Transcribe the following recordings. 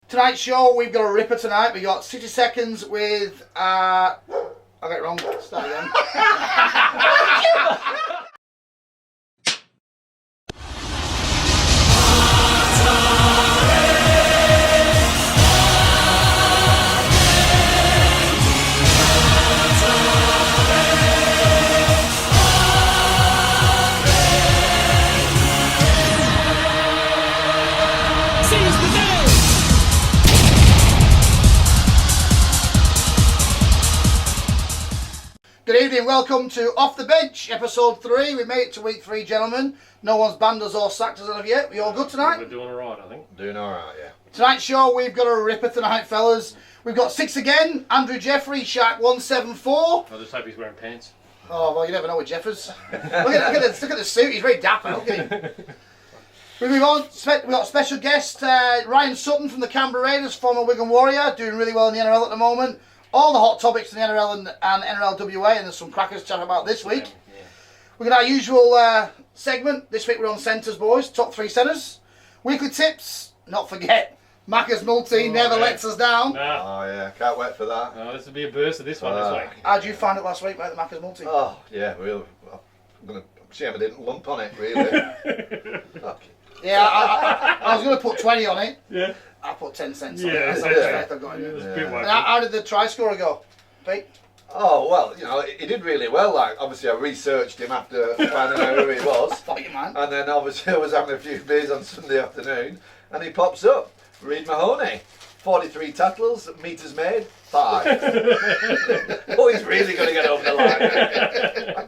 Tonight's show, we've got a ripper tonight. We got 60 seconds with, I got it wrong. Start again. Good evening, welcome to Off the Bench, episode 3. We made it to week 3, gentlemen. No one's banned us or sacked us as of yet. We all good tonight? We're doing alright, I think. Doing alright, yeah. Tonight's show, we've got a ripper tonight, fellas. We've got 6 again. Andrew Jeffrey, Shark 174. I just hope he's wearing pants. Oh, well, you never know with Jeffers. look at the suit, he's very dapper. Look at him. We move on. We've got a special guest, Ryan Sutton from the Canberra Raiders, former Wigan Warrior, doing really well in the NRL at the moment. All the hot topics in the NRL and NRLWA, and there's some crackers to chat about this week. Yeah. We've got our usual segment. This week we're on centres, boys. Top 3 centres. Weekly tips. Not forget, Macca's multi never lets us down. Nah. Oh yeah, can't wait for that. No, this will be a burst of this one this week. How did you find it last week, mate, the Macca's multi? Oh yeah, really. I'm shame I didn't lump on it, really. Okay. Yeah, I was going to put 20 on it. Yeah. I put 10 cents on Yeah, it. That's how yeah. much faith I've got in it. It's a bit And wacky. how did the try scorer go, Pete? Oh well, you know, he did really well. Like obviously, I researched him after finding out who he was, Thought you, man. and then obviously I was having a few beers on Sunday afternoon, and he pops up. Reid Mahoney, 43 tackles, meters made, 5. Oh, he's really going to get over the line.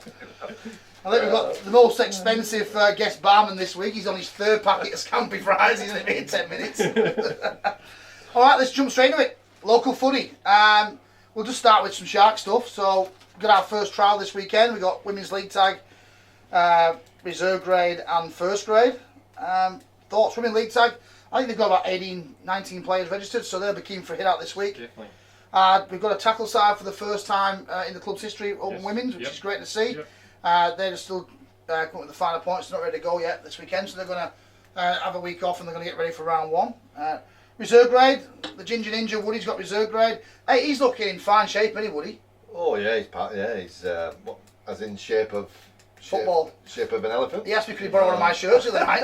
I think we've got the most expensive guest barman this week. He's on his 3rd packet of scampi fries. He's going to be in 10 minutes. All right, let's jump straight into it. Local footy. We'll just start with some Shark stuff. So, we've got our first trial this weekend. We've got Women's League Tag, Reserve Grade and First Grade. Thoughts, Women's League Tag? I think they've got about 18, 19 players registered, so they'll be keen for a hit out this week. Definitely. We've got a tackle side for the first time in the club's history, Open Yes. Women's, which Yep. is great to see. Yep. They're still coming with the final points. They're not ready to go yet this weekend, so they're going to have a week off and they're going to get ready for round 1. Reserve grade, the Ginger Ninja, Woody's got reserve grade. Hey, he's looking in fine shape, isn't he, Woody? Oh yeah, he's what, as in shape of Football. shape of an elephant. He asked me could he borrow one of my shirts the other night.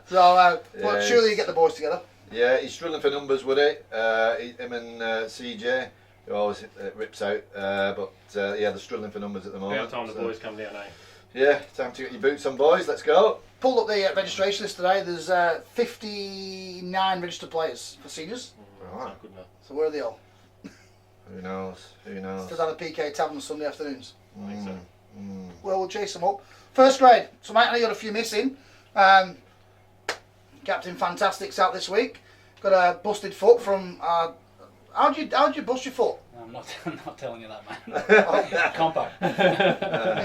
So, well, Yeah, surely you get the boys together. Yeah, he's struggling for numbers, would he? Him and CJ, who always rips out. But yeah, they're struggling for numbers at the moment. About time the boys come down, eh? Yeah, time to get your boots on, boys. Let's go. Pulled up the registration list today. There's 59 registered players for seniors. Right. Not good enough. So where are they all? Who knows? Who knows? Still down at PK Tavern Sunday afternoons. I think so. Well, we'll chase them up. First grade. So, mate, I know you got a few missing. Captain Fantastic's out this week. Got a busted foot from. How'd you bust your foot? I'm not telling you that, man. Compact.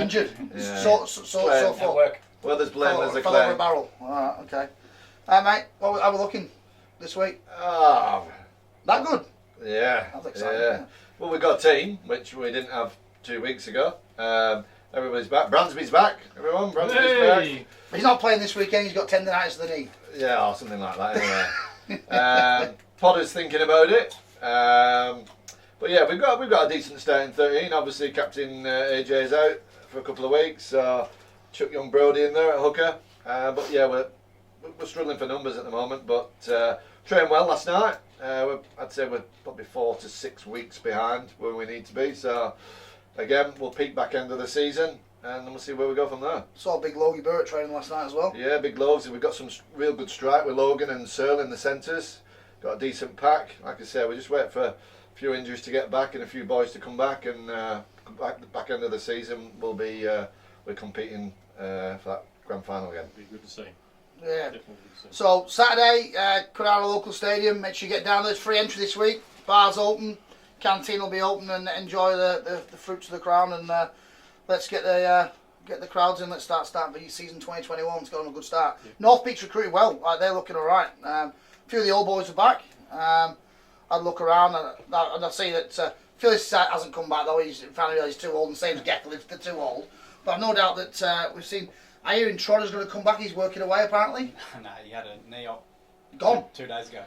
Injured. Yeah. So Well, foot. Work. Well, there's blame, there's a Fell over a claim. barrel. Alright, okay. Mate, how are we looking this week? Oh, That good? yeah. That's exciting. Yeah. Well, we've got a team, which we didn't have 2 weeks ago. Everybody's back. Bransby's back, everyone. Bransby's Hey! He's not playing this weekend. He's got tendinitis of the knee. back. Yeah, or something like that, anyway. Potter's thinking about it. But yeah, we've got a decent start in 13. Obviously, Captain AJ's out for a couple of weeks. So chuck young Brody in there at hooker. But yeah, we're struggling for numbers at the moment. But trained well last night. I'd say we're probably 4 to 6 weeks behind where we need to be. So again, we'll peak back end of the season, and then we'll see where we go from there. Saw big Logie Burrett training last night as well. Yeah, big loads. We've got some real good strike with Logan and Searle in the centres. Got a decent pack. Like I said, we just wait for a few injuries to get back and a few boys to come back, and back end of the season we're competing for that grand final again. Be good to see. Yeah. Definitely good to see. So Saturday, Carrara local stadium. Make sure you get down there. It's free entry this week. Bars open, canteen will be open, and enjoy the fruits of the crown. And let's get the crowds in. Let's start the season 2021. It's got on a good start. Yeah. North Beach recruited well. They're looking all right. A few of the old boys are back. I'd look around and I see that Phyllis hasn't come back though. He's finally he's too old, and same as Geckel, they're too old. But I've no doubt that we've seen. I hear in Trotter's going to come back. He's working away apparently. Nah, he had a knee op Gone. 2 days ago.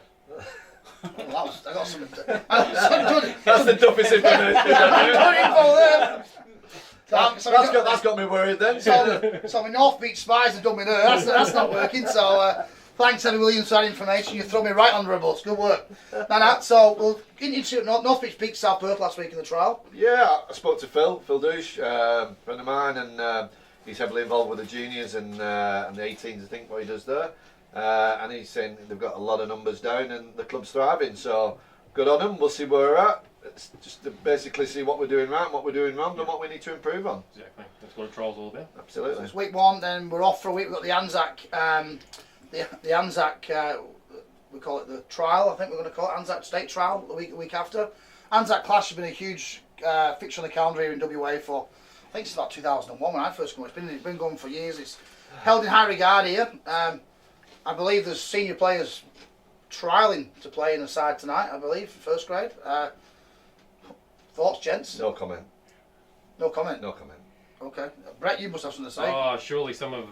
Well, I got some. That's the toughest information. That's got me worried then. So my North Beach spies have done me there. That's not working. So thanks, Eddie Williams, for that information. You throw me right under a bus. Good work. So we'll get into North Beach beat South Perth last week in the trial. Yeah, I spoke to Phil Douche, friend of mine, and he's heavily involved with the juniors and the 18s, I think, what he does there. And he's saying they've got a lot of numbers down and the club's thriving. So good on them. We'll see where we're at. It's just to basically see what we're doing right, what we're doing wrong, and what we need to improve on. Exactly. That's what a trial's all about. Absolutely. So it's week 1, then we're off for a week. We've got the Anzac, the Anzac, we call it the trial, I think we're going to call it Anzac State Trial the week after. Anzac Clash has been a huge fixture on the calendar here in WA for, I think it's about 2001 when I first came. It's been going for years. It's held in high regard here. I believe there's senior players trialling to play in the side tonight, I believe, first grade. Thoughts, gents? No comment. No comment? No comment. Okay. Brett, you must have something to say. Oh, surely some of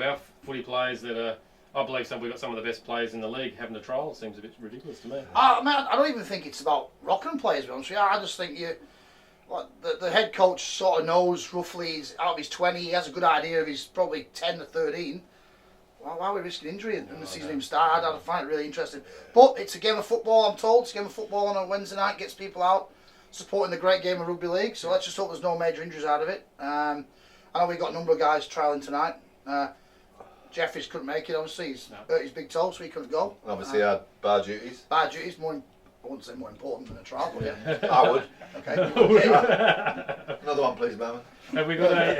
our footy players that are, I believe we've got some of the best players in the league having a trial. It seems a bit ridiculous to me. Man, I don't even think it's about rocking players, to be honest with you. I just think the head coach sort of knows roughly he's out of his 20, he has a good idea of his probably 10 to 13. Why are we risking injury in the season even started? I find it really interesting. But it's a game of football, I'm told. It's a game of football on a Wednesday night, gets people out supporting the great game of rugby league. So let's just hope there's no major injuries out of it. I know we've got a number of guys trialling tonight. Jeffries couldn't make it, obviously. He's hurt his big toe, so he couldn't go. Obviously, had bar duties. Bar duties, I wouldn't say more important than a trial, but yeah. I would. Okay. Another one, please, Barman. Have we got a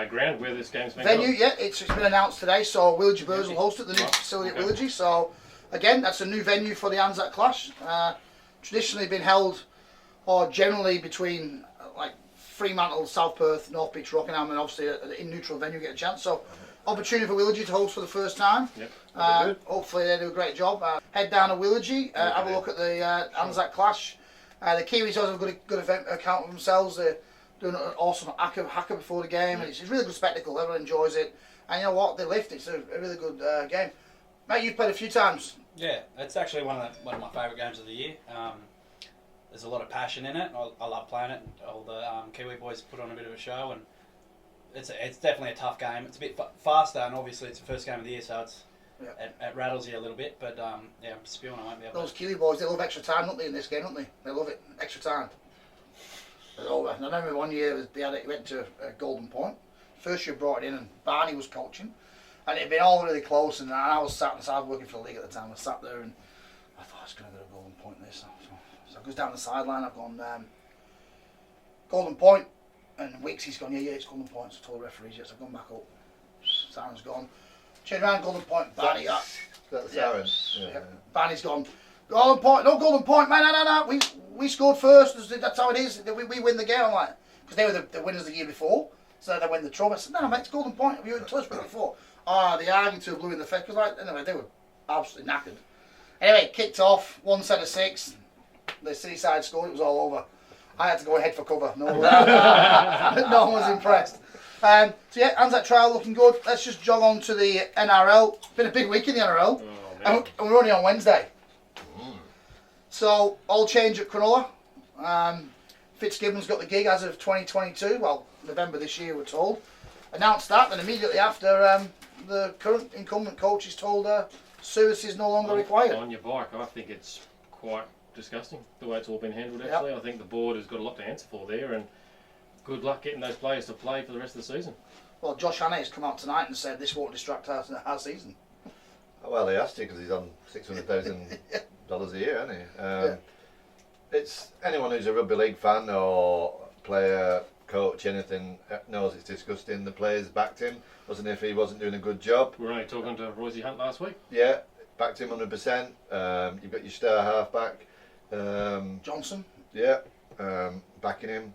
ground where this game's been Venue, held? yeah, it's been announced today. So Willagee Birds will host it, the new facility at Willagee. So again, that's a new venue for the Anzac Clash. Traditionally been held, or generally between like Fremantle, South Perth, North Beach, Rockingham, and obviously in neutral venue get a chance. So opportunity for Willagee to host for the first time. Yep. Hopefully they do a great job. Head down to Willagee, have a look at the Anzac Clash. The Kiwis have a good event account of themselves. They're doing an awesome hacker before the game, and it's a really good spectacle. Everyone enjoys it, and you know what? They lift. It's a really good game. Mate, you've played a few times. Yeah, it's actually one of my favourite games of the year. There's a lot of passion in it. I love playing it. All the Kiwi boys put on a bit of a show, and it's definitely a tough game. It's a bit faster, and obviously it's the first game of the year, so it rattles you a little bit. But I'm spewing. I won't be able. Those Kiwi boys, they love extra time, don't they, in this game, don't they? They love it, extra time. I remember one year it went to Golden Point. First year brought it in, and Barney was coaching, and it had been all really close. And I was sat inside working for the league at the time. I sat there, and I thought I was going to go to Golden Point this. So I goes down the sideline. I've gone Golden Point, and Wixie's gone. Yeah, it's Golden Point. So I told the referees yes. I've gone back up. Siren's gone. Turned around, Golden Point. Barney. That's Siren. Yeah. Barney's gone. Golden Point. No Golden Point, man. No. We scored first. That's how it is. We win the game. I'm like, because they were the winners the year before, so they win the trophy. I said, no, mate, it's Golden Point. Have you touched it before? They argued to blew in the face. Because anyway, they were absolutely knackered. Anyway, kicked off. 1 set of 6. The city side scored. It was all over. I had to go ahead for cover. No one was impressed. So yeah, Anzac trial looking good. Let's just jog on to the NRL. It's been a big week in the NRL, and we're only on Wednesday. So all change at Cronulla. Fitzgibbon's got the gig as of 2022. Well, November this year, we're told. Announced that, and immediately after, the current incumbent coach is told service is no longer required. On your bike, I think it's quite disgusting the way it's all been handled. Actually, I think the board has got a lot to answer for there, and good luck getting those players to play for the rest of the season. Well, Josh Hannay has come out tonight and said this won't distract our season. Well, he has to because he's on $600,000 a year, isn't he? It's anyone who's a rugby league fan or player, coach, anything knows it's disgusting. The players backed him, wasn't if he wasn't doing a good job. We were only talking to Royce Hunt last week. Yeah, backed him 100%. You've got your star halfback, Johnson. Yeah, backing him.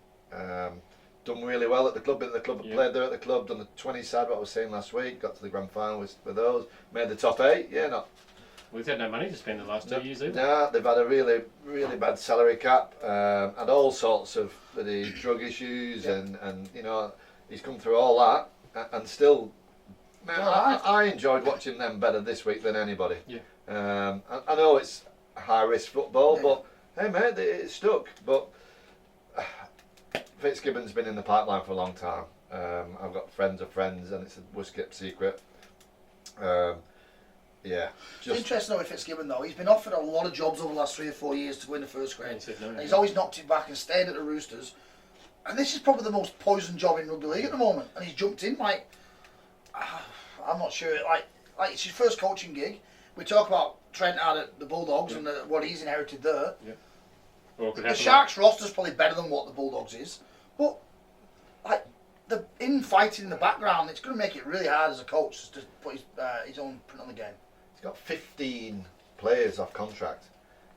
Done really well at the club. Played there at the club. Done the 20 side. What I was saying last week. Got to the grand final with those. Made the top 8. Yeah, not. We've had no money to spend the last 2 years either. No, they've had a really, really bad salary cap and all sorts of the drug issues and you know he's come through all that and still I enjoyed watching them better this week than anybody. Yeah. I know it's high risk football, Yeah. but hey mate, it stuck. But Fitzgibbon's been in the pipeline for a long time. I've got friends of friends, and it's a worst kept secret. Yeah, It's interesting though with Fitzgibbon though. He's been offered a lot of jobs over the last 3 or 4 years to go in the first grade. And said no. And he's always knocked it back and stayed at the Roosters. And this is probably the most poison job in rugby league at the moment. And he's jumped in like, I'm not sure. Like it's his first coaching gig. We talk about Trent out at the Bulldogs and what he's inherited there. Yeah. Or it could The happen Sharks roster's probably better than what the Bulldogs is, but like the infighting in the background, it's going to make it really hard as a coach to put his own print on the game. he's got 15 players off contract.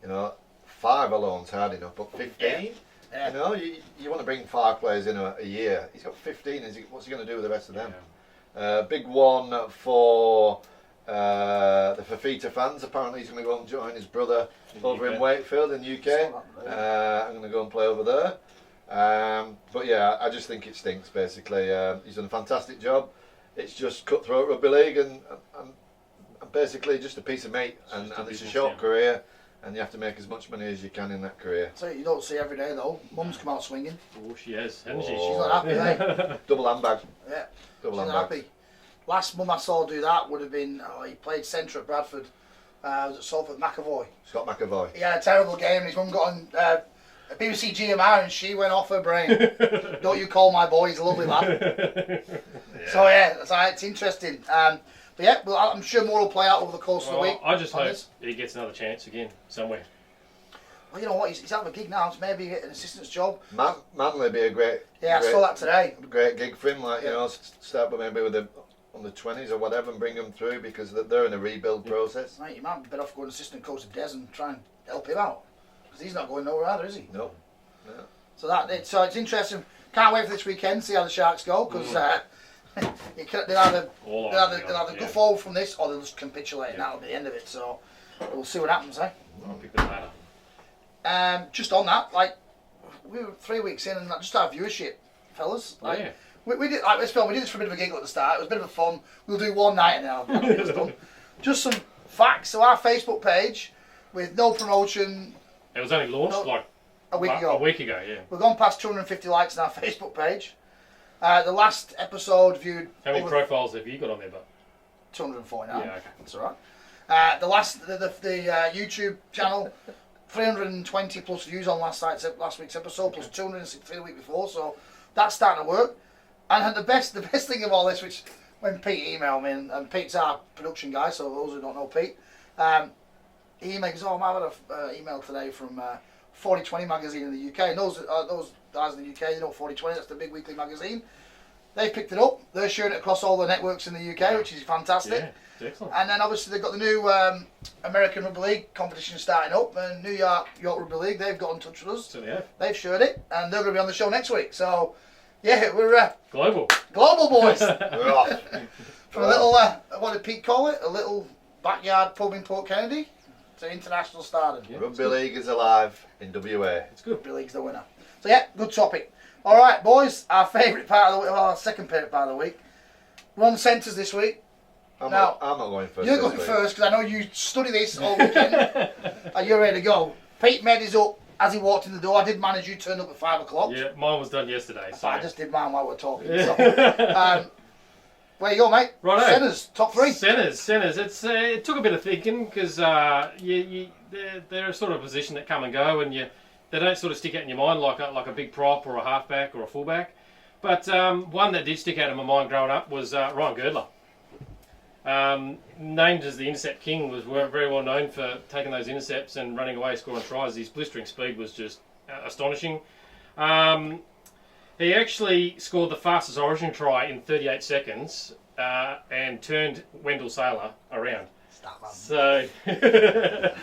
You know, 5 alone's hard enough, but 15. Yeah. You know, you want to bring 5 players in a year. He's got 15. What's he going to do with the rest of them? Big one for the Fafita fans. Apparently, he's going to go and join his brother over in Wakefield in UK. I'm going to go and play over there. But yeah, I just think it stinks. Basically, he's done a fantastic job. It's just cutthroat rugby league and basically just a piece of meat. And it's a short career, and you have to make as much money as you can in that career. So you don't see every day though. Mum's come out swinging. Oh, she has, hasn't she? She's not happy, eh? Double handbag. Yeah. Double She's handbag. not happy. Last mum I saw do that would have been he played centre at Bradford. Was at Salford McAvoy. Scott McAvoy. He had a terrible game and his mum got on a BBC GMR and she went off her brain. Don't you call my boy, he's a lovely lad. So yeah, so it's interesting. But yeah, well, I'm sure more will play out over the course of the week. I just on hope this. he gets another chance again somewhere. Well, you know what, he's out of a gig now, so maybe get an assistant's job. Manly would be a great. Yeah, I saw that today. Great gig for him. Like Yeah. you know, start with maybe with the on the 20s or whatever, and bring them through because they're in a rebuild process. Right, you might be better off going assistant coach to Des and try and help him out. Because he's not going nowhere either, is he? No. So it's interesting. Can't wait for this weekend, see how the Sharks go, because they'll either go forward from this or they'll just capitulate and that'll be the end of it. So we'll see what happens, eh? I'll pick the latter. Just on that, like, we were 3 weeks in and just our viewership, fellas. Like, Yeah. we did like this film. We did this for a bit of a giggle at the start. It was a bit of a fun. We'll do one night and then I'll be done. Just some facts. So our Facebook page, with no promotion, It was only launched No, like a week ago. A week ago, yeah. We've gone past 250 likes on our Facebook page. The last episode viewed. How many over profiles have you got on there, but 249. yeah, okay. That's all right. The YouTube channel, 320 plus views on last week's episode, plus 263 the week before. So that's starting to work. And the best thing of all this, which when Pete emailed me, and Pete's our production guy, so those who don't know Pete, he emails, I had an email today from 4020 magazine in the UK. And those guys in the UK, you know 4020, that's the big weekly magazine. They picked it up. They're sharing it across all the networks in the UK, which is fantastic. Yeah, it's excellent. And then obviously they've got the new American Rugby League competition starting up, and New York Rugby League, they've got in touch with us. So yeah, They've shared it, and they're going to be on the show next week. So, yeah, we're global. global boys. We're off. From a little, what did Pete call it? A little backyard pub in Port Kennedy to international stardom. Yeah. Rugby League is alive in WA. It's good. Rugby League's the winner. So yeah, good topic. All right, boys, our favourite part of the week, our second favourite part of the week. We're on centres this week. I'm Now, not going first. You're this going week. first because I know you study this all weekend. And you're ready to go. Pete made his up as he walked in the door. I did manage you turned up at 5 o'clock. Yeah, mine was done yesterday. So I just did mine while we were talking. So, where you go, mate? Righto. Centres, top 3. Centres. It took a bit of thinking because they're a sort of position that come and go, and they don't sort of stick out in your mind like a big prop or a halfback or a fullback. But one that did stick out in my mind growing up was Ryan Girdler. Named as the intercept king, was very well known for taking those intercepts and running away, scoring tries. His blistering speed was just astonishing. He actually scored the fastest Origin try in 38 seconds and turned Wendell Saylor around. So, not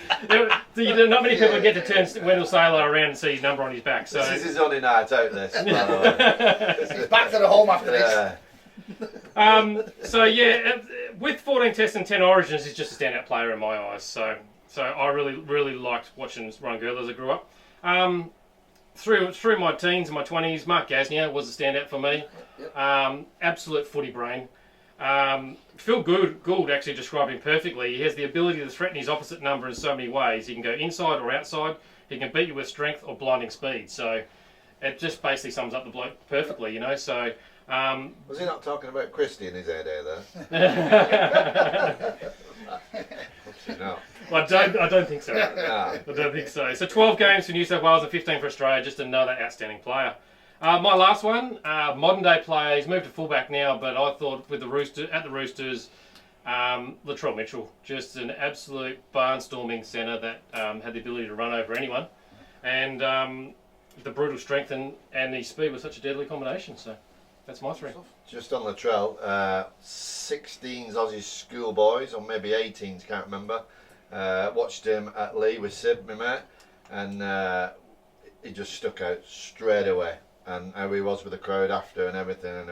many people get to turn Wendell Saylor around and see his number on his back. So This is his only night out, this, by the way. He's back to the home after this. With 14 tests and 10 Origins, he's just a standout player in my eyes. So I really liked watching Ryan Girdler as I grew up. Through my teens and my 20s, Mark Gasnier was a standout for me. Yep. Absolute footy brain. Phil Gould actually described him perfectly. He has the ability to threaten his opposite number in so many ways. He can go inside or outside. He can beat you with strength or blinding speed. So it just basically sums up the bloke perfectly, you know. So Was he not talking about Christie in his heyday there? No. I don't think so. No. I don't think so. So 12 games for New South Wales and 15 for Australia. Just another outstanding player. My last one, modern day player. He's moved to fullback now, but I thought with the Roosters, Latrell Mitchell, just an absolute barnstorming centre that had the ability to run over anyone, and the brutal strength and his speed was such a deadly combination. So that's my three. Just on Latrell, 16s Aussie schoolboys, or maybe 18s, can't remember. Watched him at Lee with Sib, my mate, and he just stuck out straight away. And how he was with the crowd after and everything, and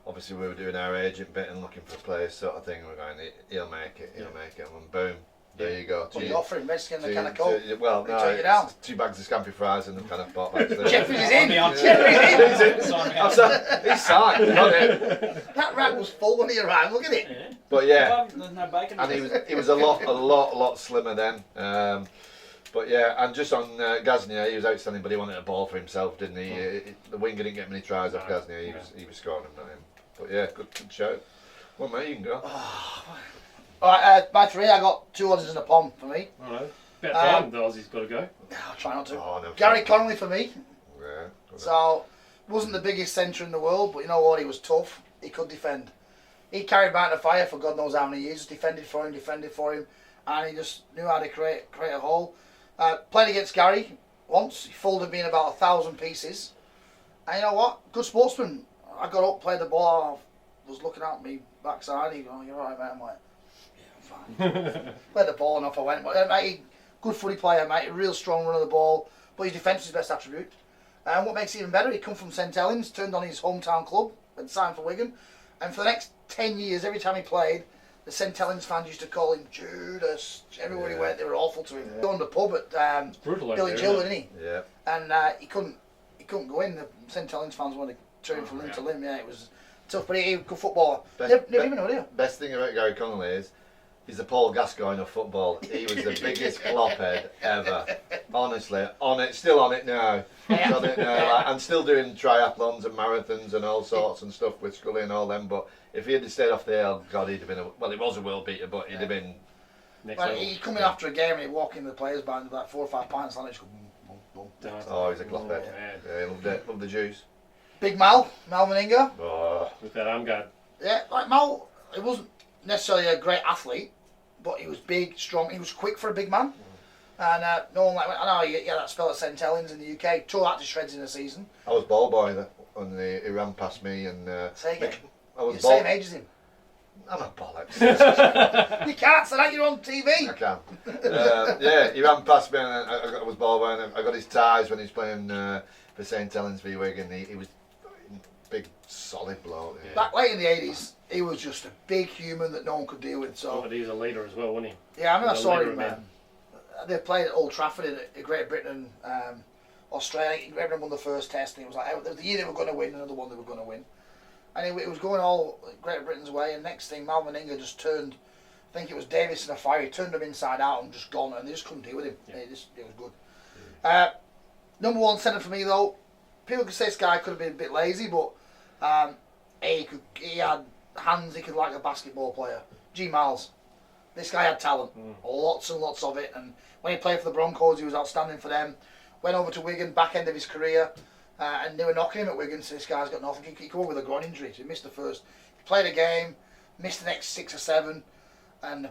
obviously we were doing our agent bit and looking for players sort of thing, and we're going, he'll make it, and boom, there you go. What are you offering? Mexican and a can of Coke? Well, They no, take you down. it's 2 bags of scampi fries and the kind of pot back there. Jeffrey's in! Yeah. Jeffrey's in! Sign me I'm up. sorry, he's signed, not it. That rack was full when he arrived, look at it! Yeah. But yeah, Well, there's no bacon. and he was a lot slimmer then. But yeah, and just on Gaznia, he was outstanding, but he wanted a ball for himself, didn't he? The winger didn't get many tries off Gaznia. He was scoring them, not him. But yeah, good show. Well, mate, you can go. Alright, my three, I got 2 Aussies and a Pom for me. All right. About time the Aussies got to go. I'll try not to. Oh, no, Gary Connolly for me. Yeah. So, wasn't the biggest centre in the world, but you know what? He was tough. He could defend. He carried Banter fire for God knows how many years. Defended for him, and he just knew how to create a hole. Played against Gary once. He folded me in about 1,000 pieces. And you know what? Good sportsman. I got up, played the ball. I was looking at me backside. He goes, "Oh, you're right, mate." I'm like, "Yeah, I'm fine." Played the ball and off I went. But, mate, good footy player, mate. A real strong run of the ball. But his defence is his best attribute. And what makes it even better, he come from St Helens, turned on his hometown club, and signed for Wigan. And for the next 10 years, every time he played, the St Helens fans used to call him Judas. Everywhere he went, they were awful to him. Going to the pub at Brutal Billy over Gill, there, didn't he? Yeah. And he couldn't go in. The St Helens fans wanted to turn from limb to limb. Yeah, it was tough, but he was a good footballer. Never even know, do you? Best thing about Gary Connolly is he's the Paul Gascoigne of football. He was the biggest flophead ever. Honestly, still on it now. Yeah. On it now, like, and still doing triathlons and marathons and all sorts and stuff with Scully and all them. But if he had stayed off the hill, God, he'd have been he was a world beater, but he'd have been. Next Well, level. he'd come in after a game and he'd walk in the players' band with like 4 or 5 pints, and he'd just go boom, boom, boom. Oh, he's a clothhead. Yeah. Yeah, he loved it. Loved the juice. Big Mal Meninga. Oh, With that arm guard. Yeah, like Mal, he wasn't necessarily a great athlete, but he was big, strong. He was quick for a big man. And no one like I know he had that spell at St Helens in the UK. Tore that to shreds in a season. I was ball boy when he ran past me and. Say again. I You're was the same age as him. I'm a bollocks. You can't say that. You're on TV. I can. Yeah, he ran past me and I was ball boy and I got his ties when he was playing for St Helens v Wigan. He was big, solid bloke. Yeah. Back late in the 80s, he was just a big human that no one could deal with. So But he was a leader as well, wasn't he? yeah, I mean I He's a saw leader him. of men. They played at Old Trafford in Great Britain, Australia. Great Britain won the first test, and it was like it was the year they were going to win, another one they were going to win. And it was going all Great Britain's way. And next thing, Mal Meninga just turned. I think it was Davis in a fire. He turned him inside out and just gone, and they just couldn't deal with him. Yeah. It was good. Number 1 centre for me though. People could say this guy could have been a bit lazy, but he had hands. He could like a basketball player. G Miles. This guy had talent, lots and lots of it, and when he played for the Broncos, he was outstanding for them. Went over to Wigan, back end of his career, and they were knocking him at Wigan, so this guy's got nothing. He came over with a groin injury, so he missed the first. He played a game, missed the next 6 or 7, and the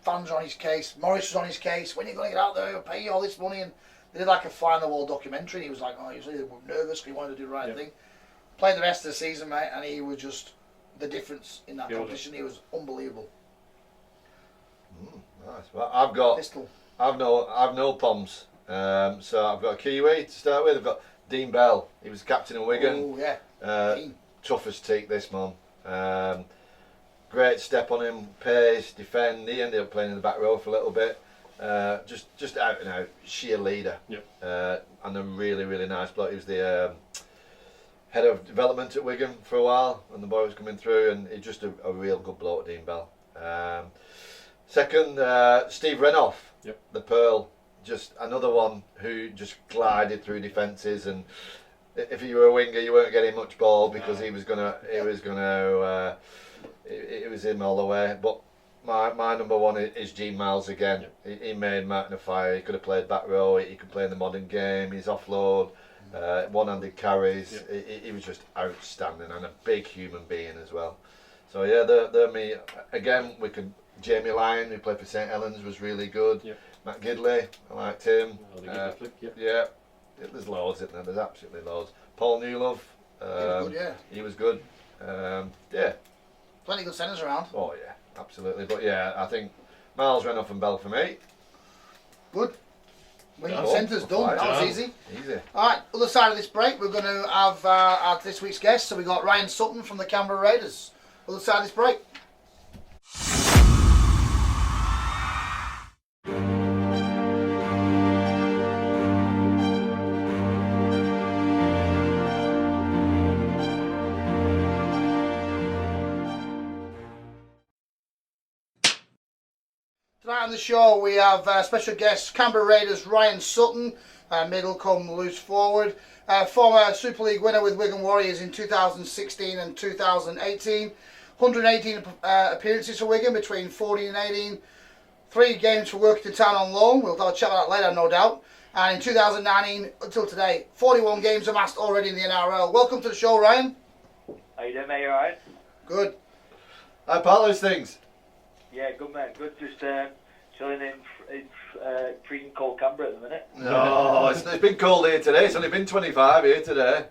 fans were on his case. Morris was on his case. When are you going to get out there? I'll pay you all this money. And they did like a fly-on-the-wall documentary, and he was like, he was really nervous because he wanted to do the right thing. Played the rest of the season, mate, and he was just the difference in that competition. He was unbelievable. Nice. Well, I've got. Pistol. I've no Poms. So I've got a Kiwi to start with. I've got Dean Bell. He was captain of Wigan. Oh, yeah. Dean. Toughest teak this man. Great step on him, pace, defend. He ended up playing in the back row for a little bit. Just out and out, sheer leader. Yep. And a really, really nice bloke. He was the head of development at Wigan for a while when the boy was coming through, and he's just a real good bloke, Dean Bell. Second, Steve Renoff, the Pearl, just another one who just glided through defences, and if you were a winger, you weren't getting much ball because he was him all the way. But my number one is Gene Miles again. He made Martin a fire. He could have played back row. He could play in the modern game. His offload, one-handed carries. He was just outstanding, and a big human being as well. So yeah, they're me again. Jamie Lyon, who played for St Helens, was really good. Matt Gidley, I liked him. Yeah, there's loads, isn't there? There's absolutely loads. Paul Newlove, he was good. Yeah, plenty of good centres around. Oh yeah, absolutely. But yeah, I think Miles, Renoff and Bell for me. Good. Wigan centres done. That was easy. Easy. All right, other side of this break, we're going to have our this week's guest. So we got Ryan Sutton from the Canberra Raiders. Other side of this break. Tonight on the show we have special guest Canberra Raiders Ryan Sutton, middle come loose forward, former Super League winner with Wigan Warriors in 2016 and 2018, 118 appearances for Wigan between 14 and 18, 3 games for Workington Town on loan, we'll have a chat about that later no doubt, and in 2019 until today, 41 games amassed already in the NRL. Welcome to the show, Ryan. How you doing, mate? You alright? Good. How about those things? Yeah, good, mate. Good. Just chilling in freezing cold Canberra at the minute. No, it's been cold here today. It's only been 25 here today.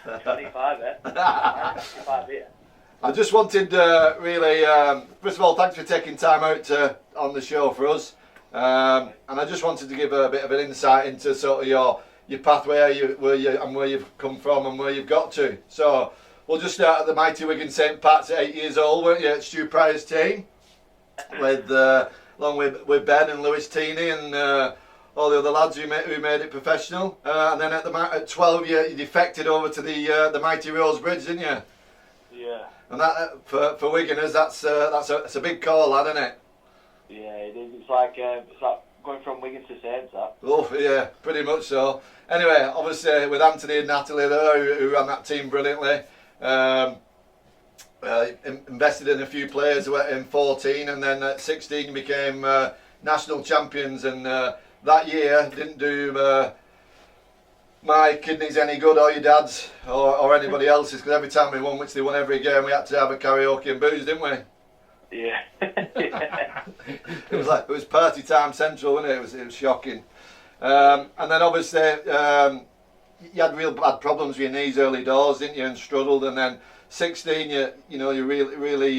25, eh? 25 here. I just wanted really, first of all, thanks for taking time out on the show for us. And I just wanted to give a bit of an insight into sort of your pathway, where you've come from and where you've got to. So we'll just start at the mighty Wigan St Pat's at 8 years old, weren't you, at Stu Pryor's team, with along with Ben and Lewis Teeney and all the other lads who made it professional. And then at 12 you defected over to the mighty Rose Bridge, didn't you? Yeah. And that for Wiganers, that's a big call, lad, isn't it? Yeah, it is. It's like going from Wigan to Saints, that. Oh yeah, pretty much so. Anyway, obviously with Anthony and Natalie there, who ran that team brilliantly, invested in a few players in 14, and then at 16 became national champions. And that year didn't do my kidneys any good, or your dad's, or anybody else's, because every time we won, which they won every game, we had to have a karaoke and booze, didn't we? Yeah. Yeah. It was party time central, wasn't it? It was shocking. And then obviously you had real bad problems with your knees early doors, didn't you, and struggled. And then 16, you really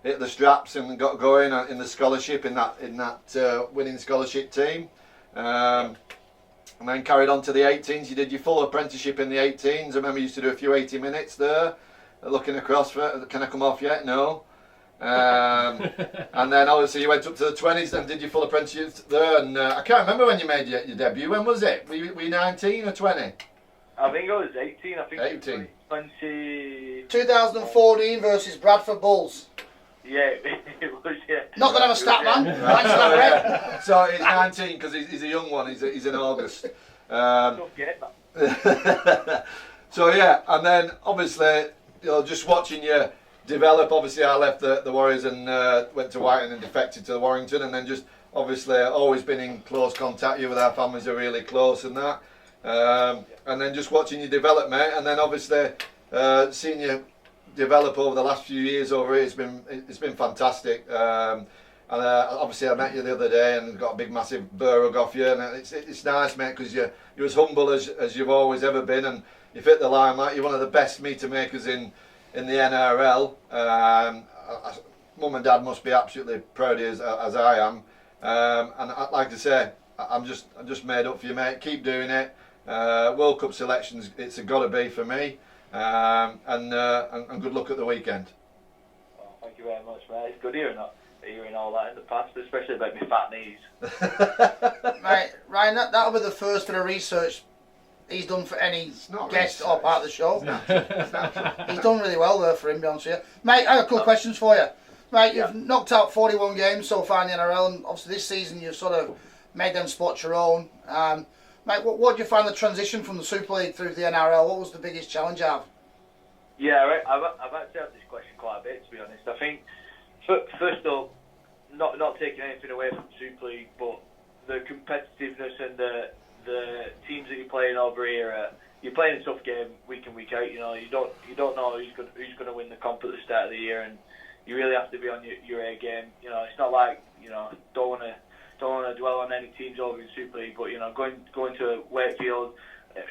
hit the straps and got going in the scholarship in that winning scholarship team. And then carried on to the 18s. You did your full apprenticeship in the 18s. I remember you used to do a few 80 minutes there, looking across for, can I come off yet? No. And then obviously you went up to the 20s and did your full apprenticeship there. And I can't remember when you made your debut. When was it? Were you 19 or 20? I think I was 18. I think 18. It was 20... 2014 versus Bradford Bulls. Yeah, it was, yeah. Not that I'm a stat man. Thanks for that, Red. So he's 19 because he's a young one. He's in August. Don't get that. So yeah, and then obviously, just watching you develop. Obviously, I left the Warriors and went to Whiting and defected to the Warrington, and then just obviously always been in close contact. You with our families are really close and that. And then just watching you develop, mate, and then obviously seeing you develop over the last few years over here, it's been fantastic. And obviously I met you the other day and got a big massive burr off you, and it's nice, mate, because you're as humble as you've always ever been, and you've hit the limelight. You're one of the best meter makers in the NRL. Mum and Dad must be absolutely proud of you as I am. And like I say, I'm just made up for you, mate. Keep doing it. World Cup selections, it's got to be for me. And good luck at the weekend. Oh, thank you very much, mate. It's good hearing all that in the past, especially about my fat knees. Right, Ryan, that'll be the first bit of research he's done for any not guest really or part of the show. It's natural. He's done really well there for him, to be honest with you. Mate, I got a couple of questions for you. Mate, you've knocked out 41 games so far in the NRL, and obviously this season you've sort of made them spots your own. Mate, what do you find the transition from the Super League through to the NRL? What was the biggest challenge you have? Yeah, right. I've actually had this question quite a bit, to be honest. I think, first off, not taking anything away from Super League, but the competitiveness and the teams that you're playing over here, you're playing a tough game week in, week out. You know, you don't know who's going to win the comp at the start of the year, and you really have to be on your A game. You know, it's not like, you know, don't want to dwell on any teams over in Super League, but you know, going to Wakefield,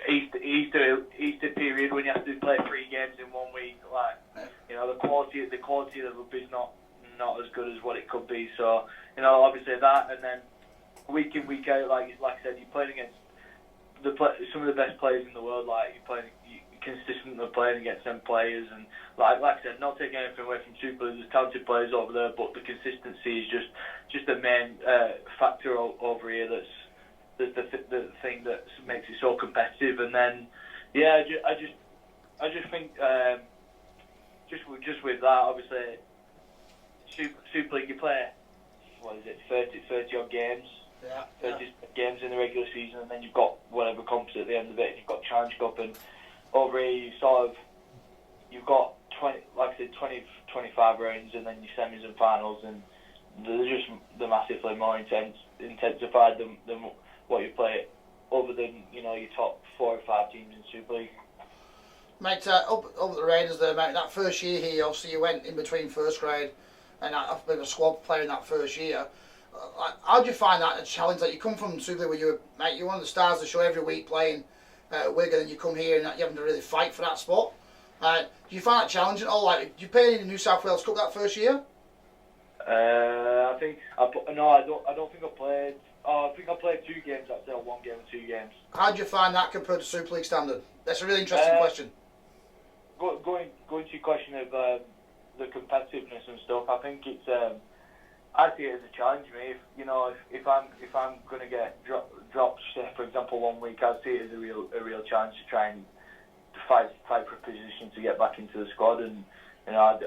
Easter period when you have to play 3 games in 1 week, like, you know, the quality of the rugby is not as good as what it could be. So, you know, obviously that, and then week in, week out, like I said, you're playing against some of the best players in the world. Like you're consistently playing against them players, and like I said, not taking anything away from Super League, there's talented players over there, but the consistency is just the main factor over here. That's the thing that makes it so competitive. And then, yeah, I just think just with that, obviously, Super League, you play, what is it, 30 odd games. Yeah. 30 games in the regular season, and then you've got whatever comps at the end of it, and you've got Challenge Cup, and over here you've got 20, like I said, 25 rounds, and then your semis and finals, and they're massively more intensified than what you play, other than, you know, your top 4 or 5 teams in Super League. Mate, up at the Raiders there, mate, that first year here, obviously you went in between first grade and I've been a squad player in that first year. How do you find that a challenge? Like, you come from Super League where you're one of the stars of the show every week playing Wigan, and you come here and you're having to really fight for that spot. Do you find that challenging at all? Like, did you play in the New South Wales Cup that first year? I don't think I played. I think I played 2 games. I'd say 1 game and 2 games. How do you find that compared to Super League standard? That's a really interesting question. Going to your question of the competitiveness and stuff, I think it's. I see it as a challenge, mate. If I'm going to get dropped, say, for example, 1 week, I see it as a real challenge to try and fight for a position to get back into the squad. And you know,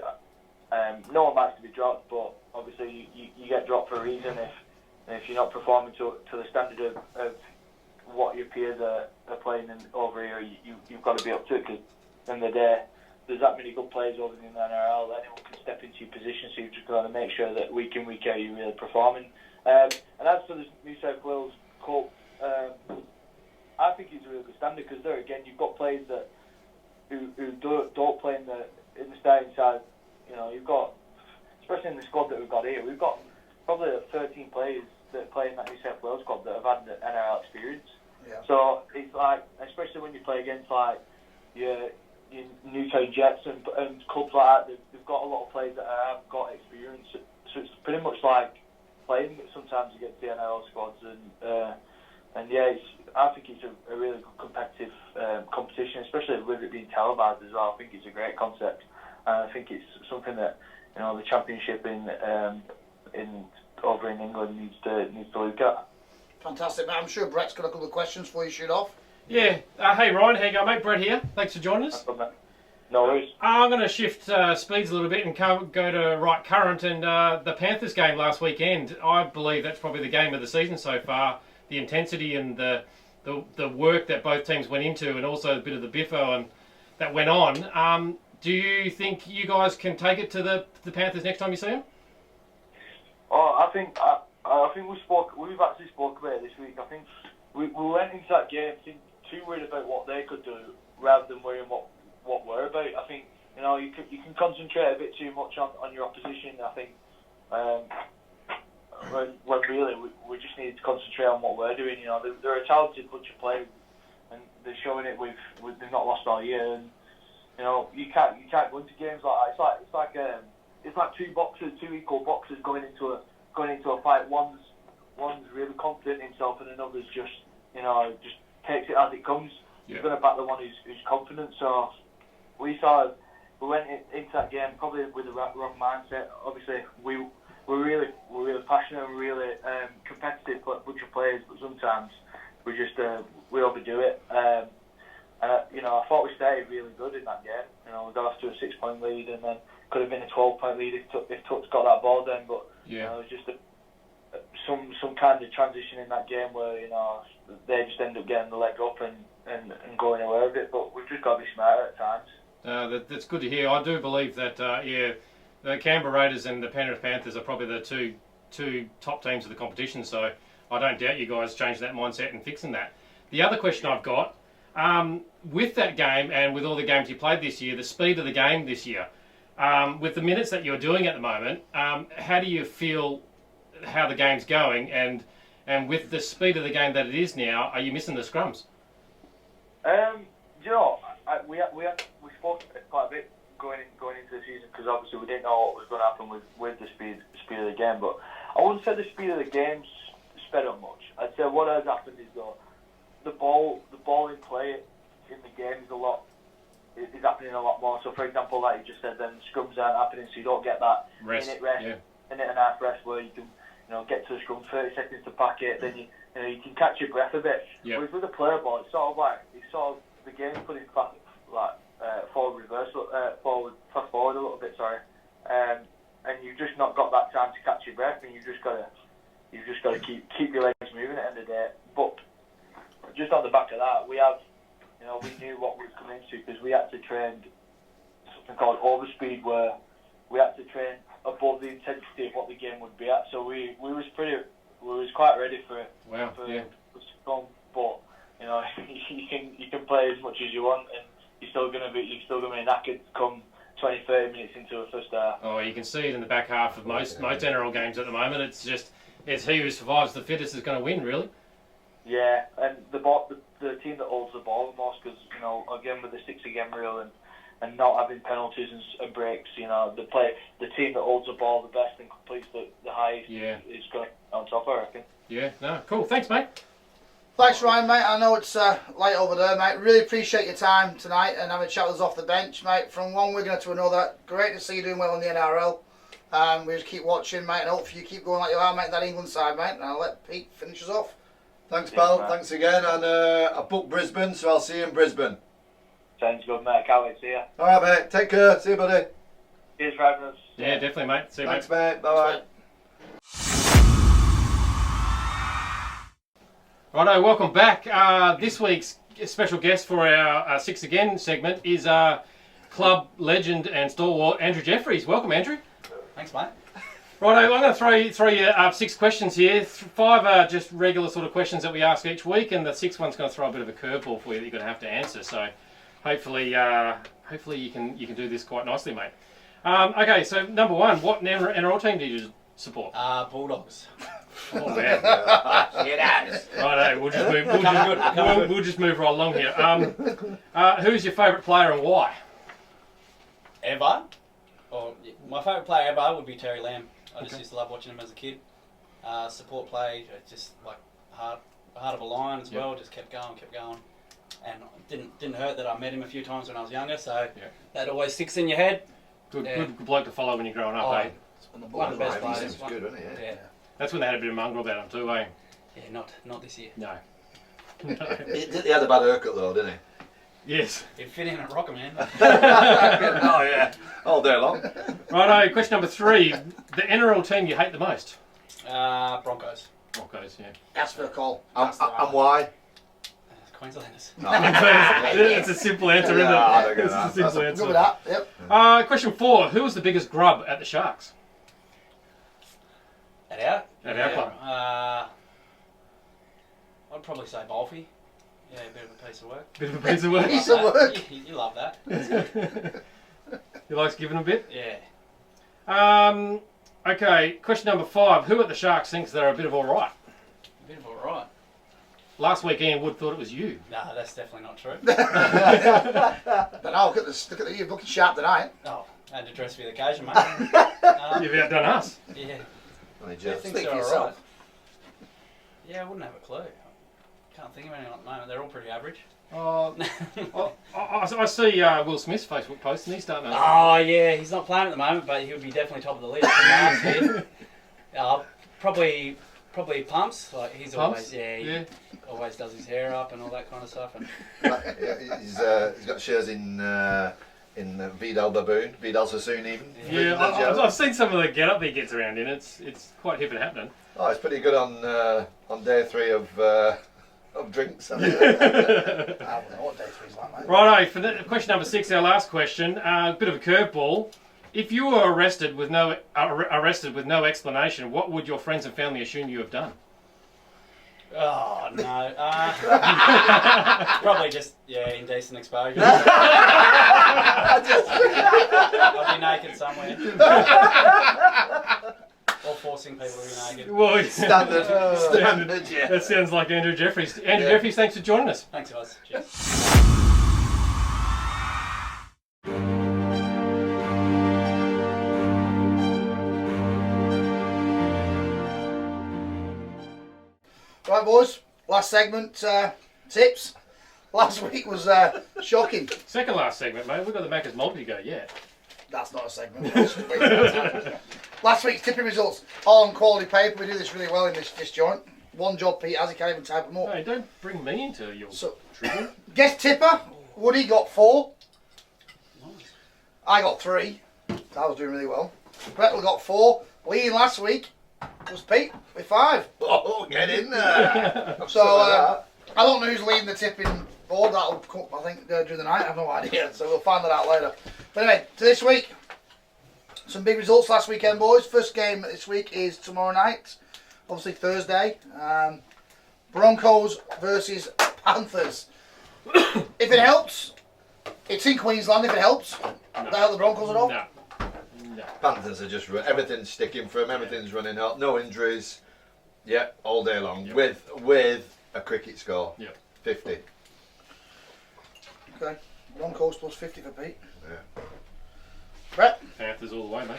no one likes to be dropped, but obviously you get dropped for a reason. If you're not performing to the standard of what your peers are playing over here, you've got to be up to it, because at the end of the day, there's that many good players over in the NRL, anyone can step into your position, so you've just got to make sure that week in, week out you're really performing. And as for the New South Wales Cup, I think it's a really good standard, because there again you've got players that who don't play in the starting side. You know, you've got, especially in the squad that we've got here, we've got probably 13 players that play in that New South Wales squad that have had the NRL experience. Yeah. So it's like, especially when you play against like your Newtown Jets and clubs like that, they've got a lot of players that have got experience. So it's pretty much like playing sometimes against the NRL squads, and yeah, I think it's a really good competitive competition, especially with it being televised as well. I think it's a great concept, and I think it's something that, you know, the championship over in England needs to look at. Fantastic, mate. I'm sure Brett's got a couple of questions before you shoot off. Yeah. Hey Ryan, how you going, mate? Brett here. Thanks for joining us. No worries. I'm going to shift speeds a little bit and go to right current, and the Panthers game last weekend. I believe that's probably the game of the season so far. The intensity and the work that both teams went into, and also a bit of the biffo and that went on. Do you think you guys can take it to the Panthers next time you see them? Oh, I think we've actually spoke about it this week. I think we went into that game too worried about what they could do rather than worrying what we're about. I think, you know, you can concentrate a bit too much on your opposition. I think when really we just need to concentrate on what we're doing. You know, they're a talented bunch of players, and they're showing it with they've not lost all year. And you know, you can't go into games like that. It's like two equal boxers going into a fight. One's really confident in himself, and another's just takes it as it comes. Yeah. You're going to back the one who's confident. So we went into that game probably with the wrong mindset. Obviously, we're really passionate and really competitive bunch of players, but sometimes we overdo it. And I thought we started really good in that game. We got off to a 6-point lead, and then could have been a 12-point lead if Tuck's got that ball then. But it was just some kind of transition in that game where they just end up getting the leg up and going away with it. But we've just got to be smarter at times. That's good to hear. I do believe that the Canberra Raiders and the Penrith Panthers are probably the two top teams of the competition. So I don't doubt you guys changing that mindset and fixing that. The other question I've got, with that game and with all the games you played this year, the speed of the game this year, with the minutes that you're doing at the moment, how do you feel how the game's going? And with the speed of the game that it is now, are you missing the scrums? We spoke quite a bit going into the season because obviously we didn't know what was going to happen with the speed of the game. But I wouldn't say the speed of the game's sped up much. I'd say what has happened is though the ball in play in the game is happening a lot more. So for example, like you just said, then scrums aren't happening, so you don't get that minute and a half rest where you can get to the scrum 30 seconds to pack it. Then you can catch your breath a bit. Yep. Whereas with the player ball, it's sort of the game's putting forward reversal, fast forward a little bit. Sorry, and you've just not got that time to catch your breath, and you've just got to keep your legs moving at the end of the day. But just on the back of that, we knew what we were coming into because we had to train something called overspeed, where we had to train above the intensity of what the game would be at. So we was quite ready for scrum. But you can play as much as you want, and you're still gonna be knackered come 20-30 minutes into a first half. Oh, you can see it in the back half of most NRL games at the moment. It's he who survives the fittest is going to win, really. Yeah, and the team that holds the ball the most, because again with the 6-again rule and not having penalties and breaks, the team that holds the ball the best and completes the highest is going on top, I reckon. Yeah, no, cool. Thanks, mate. Thanks, Ryan, mate. I know it's late over there, mate. Really appreciate your time tonight and having a chat with us off the bench, mate. From one Wigan to another, great to see you doing well in the NRL. We just keep watching, mate, and hopefully you keep going like you are, mate, that England side, mate. And I'll let Pete finish us off. Thanks, pal. Thanks again. And I booked Brisbane, so I'll see you in Brisbane. Sounds good, mate. Can't wait to see you. All right, mate. Take care. See you, buddy. Cheers for having us. Yeah, definitely, mate. See you, Thanks, mate. Bye-bye. Righto, welcome back. This week's special guest for our Six Again segment is club legend and stalwart Andrew Jeffries. Welcome, Andrew. Thanks, mate. Righto, I'm going to throw you 6 questions here. 5 are just regular sort of questions that we ask each week, and the 6th one's going to throw a bit of a curveball for you that you're going to have to answer. So hopefully you can do this quite nicely, mate. Okay, so number 1, what NRL team do you support? Bulldogs. Oh, man. Get out. Righto, we'll just move right along here. Who's your favourite player and why? Ever? My favourite player ever would be Terry Lamb. I just used to love watching him as a kid. Support play, just like heart of a lion as well. Just kept going, and didn't hurt that I met him a few times when I was younger. So that always sticks in your head. Good bloke to follow when you're growing up, eh? One of the best players. He's good, isn't he? Yeah. That's when they had a bit of mongrel about him too, eh? Yeah, not this year. No. He had a bad haircut though, didn't he? Yes. It fit in a rocker, man. Oh yeah, all day long. Righto, question number 3. The NRL team you hate the most? Broncos. Broncos, yeah. That's for a call. And why? Queenslanders. No. It's a simple answer, isn't it? I don't get It's that. a simple Good answer. with that, yep. Question 4. Who was the biggest grub at the Sharks? At our club. I'd probably say Bolfie. Yeah, a bit of a piece of work. Bit of a piece of work. Piece of work. You love that. You likes giving a bit? Yeah. Okay, question number 5. Who at the Sharks thinks they're a bit of alright? A bit of alright. Last week Ian Wood thought it was you. Nah, that's definitely not true. But now look at the you're looking sharp tonight. Oh, I had to dress for the occasion, mate. You've outdone us. Yeah. Only I just. think Speak they're for alright. yourself. Yeah, I wouldn't have a clue. Can't think of anyone at the moment. They're all pretty average. I see Will Smith's Facebook post and he's starting to... Oh yeah, he's not playing at the moment, but he would be definitely top of the list. From last year. Probably Probably Poms. Like he's Poms? always he always does his hair up and all that kind of stuff. And He's got shares in Vidal Baboon, Vidal Sassoon even. Yeah, I've seen some of the get-up he gets around in. It's quite hip and happening. Oh, it's pretty good on day 3 of drinks. I don't know what day 3's like, mate. Righto, for question number 6, our last question, a bit of a curveball. If you were arrested with no explanation, what would your friends and family assume you have done? oh no, probably just indecent exposure. I'll be naked somewhere. Or forcing people to be naked. Well, Standard, yeah. That sounds like Andrew Jeffries. Andrew Jeffries, thanks for joining us. Thanks guys. Cheers. Right, boys. Last segment. Tips. Last week was shocking. Second last segment, mate. We've got the Macca's multi to go yet. That's not a segment. Last week's tipping results. All on quality paper. We do this really well in this joint. One job, Pete, as he can't even type them up. Hey, don't bring me into your trivia. Guest tipper. Woody got 4. I got 3. I was doing really well. Gretel got 4. Leading last week was Pete with 5. Oh, get in there. So I don't know who's leading the tipping board. That'll come, I think, during the night. I have no idea. So we'll find that out later. But anyway, to this week. Some big results last weekend, boys. First game this week is tomorrow night. Obviously Thursday. Broncos versus Panthers. If it helps, it's in Queensland. If it helps, they help the Broncos at all. No. Panthers are just everything's sticking for them. Everything's running hot. No injuries. Yeah, all day long. Yep. With a cricket score. Yeah. 50. Okay. Broncos plus 50 for Pete. Yeah. Brett. Panthers all the way, mate.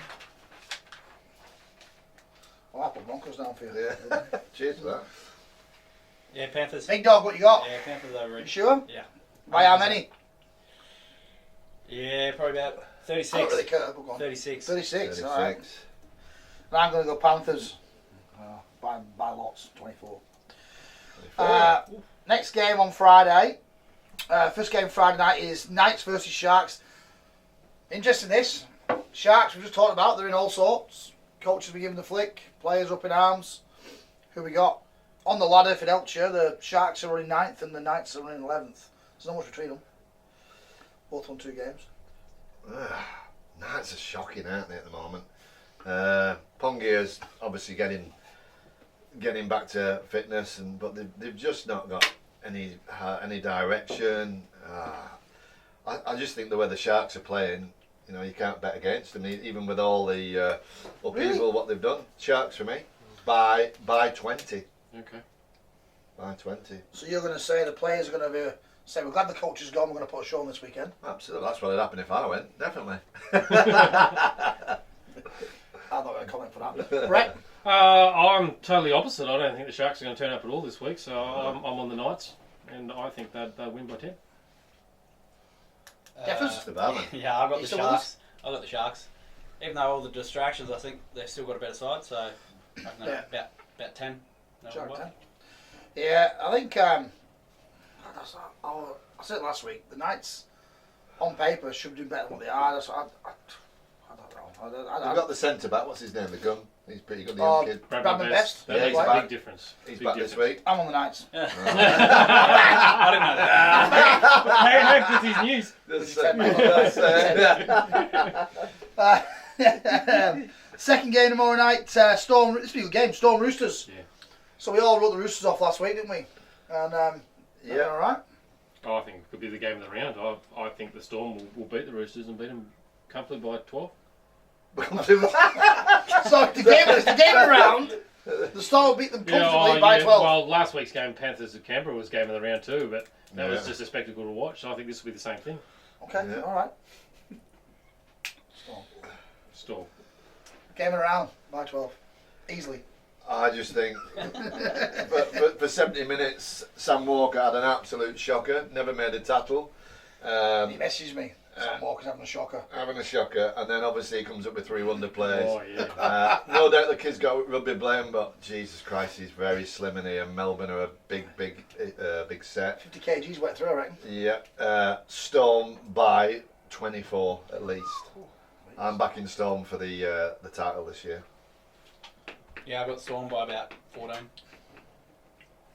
I'll put Broncos down for you. Yeah. Cheers for that. Yeah, Panthers. Big dog, what you got? Yeah, Panthers over. You sure? Yeah. By how many? Yeah, probably about I 36. don't really care. But go on. 36. 36. All right. 36. And I'm going to go Panthers. By lots, 24. 24. Next game on Friday. First game Friday night is Knights versus Sharks. Interesting this. Sharks, we've just talked about, they're in all sorts. Coaches be giving the flick. Players up in arms. Who we got? On the ladder, if it helps you, the Sharks are running 9th and the Knights are running 11th. There's not much between them. Both won 2 games. Knights are shocking, aren't they, at the moment? Pongier's obviously getting back to fitness, but they've just not got any direction. I just think the way the Sharks are playing, you can't bet against them, even with all the upheaval, Really? what they've done. Sharks for me, by 20. Okay. By 20. So you're going to say the players are going to say, we're glad the coach is gone, we're going to put a show on this weekend. Absolutely, that's what would happen if I went, definitely. I'm not going to comment for that. Brett? I'm totally opposite. I don't think the Sharks are going to turn up at all this week, so I'm on the Knights, and I think they'll win by 10. Jeffers? Just about, man. Yeah, I got You the still with Sharks. I got the Sharks. Even though all the distractions, I think they've still got a better side. So I don't know, Yeah. about 10. No, Shark what? 10. Yeah, I think I said it last week. The Knights, on paper, should do better than what they are. I don't know. They've got the centre back. What's his name? The gun. He's pretty good. The young kid. Bradman Best. That Yeah, makes he's a back. big difference. He's Big back this difference. week. I'm on the Knights. I didn't know that. Hey, good news. Second game tomorrow night. Storm. This will be a good game. Storm Roosters. Yeah. So we all wrote the Roosters off last week, didn't we? And Yeah. all right. I think it could be the game of the round. I think the Storm will beat the Roosters and beat them comfortably by 12. So the game around. The Storm will beat them comfortably by 12. Well, last week's game, Panthers of Canberra, was game of the round too, but that was Yeah. just a spectacle to watch. So I think this will be the same thing. Okay, Yeah. all right. Storm. Storm. Game around by 12. Easily. I just think for 70 minutes, Sam Walker had an absolute shocker. Never made a tackle. He messaged me. Sam Walker's having a shocker. Having a shocker, and then obviously he comes up with 3 wonder plays. Oh, yeah. No doubt the kid's got rugby blame, but Jesus Christ, he's very slim in here. Melbourne are a big set. 50 kgs wet through, I reckon. Yeah, Storm by 24 at least. I'm backing Storm for the title this year. Yeah, I got Storm by about 14. They're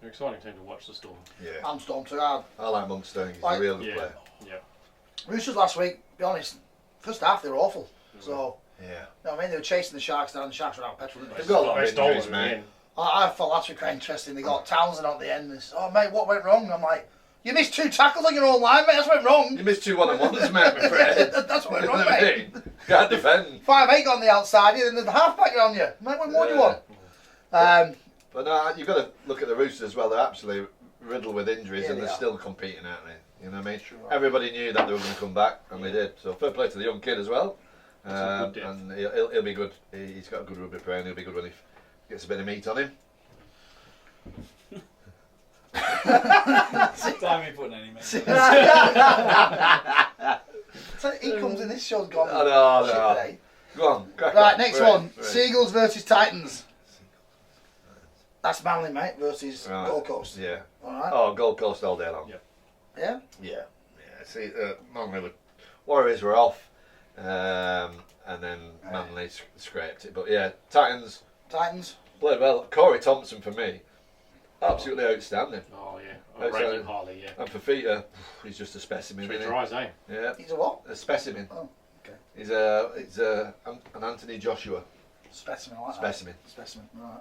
an exciting team to watch, the Storm. Yeah, I'm Storm too hard. I like Munster. He's Like- a real good Yeah. player. Yeah. Roosters last week, be honest, first half they were awful. So, Yeah, you know what I mean? They were chasing the Sharks down, the Sharks ran out of petrol, didn't they've they? got a lot They of stole injuries, it mate. again. I thought last week quite interesting. They got Townsend on at the end. And oh, mate, what went wrong? I'm like, you missed 2 tackles on your own line, mate. That's what went wrong. You missed 2 1-on-1s, mate. I'm afraid. That's what went You know wrong, what I mate. mean? Can't defend. 5'8" on the outside, and then the halfback on you. Mate, what more do you want? But no, you've got to look at the Roosters as well. They're absolutely riddled with injuries, Yeah, and they they're are. still competing, aren't they? You know what I mean? Sure. Everybody knew that they were going to come back, and they did. So fair play to the young kid as well. That's a good depth. And he'll be good. He's got a good rugby player, and he'll be good when he gets a bit of meat on him. Don't be putting any men. So he comes in, this show's gone. I know, shit I know. today. Go on, crack Right, on. next Right, one. right. Seagulls versus Titans. That's Manly, mate, versus Right. Gold Coast. Yeah. Alright? Oh, Gold Coast all day long. Yep. Yeah? Yeah. See, Warriors were off, and then Manly scraped it. But yeah, Titans Titans. played well. Corey Thompson for me, absolutely outstanding. Oh, yeah. I rate Outside- him highly, yeah. And for Fifita, he's just a specimen. Three Isn't tries, eh? he? Yeah, He's a what? a specimen. Oh, okay. He's an Anthony Joshua Specimen, I like specimen. that. Specimen, right.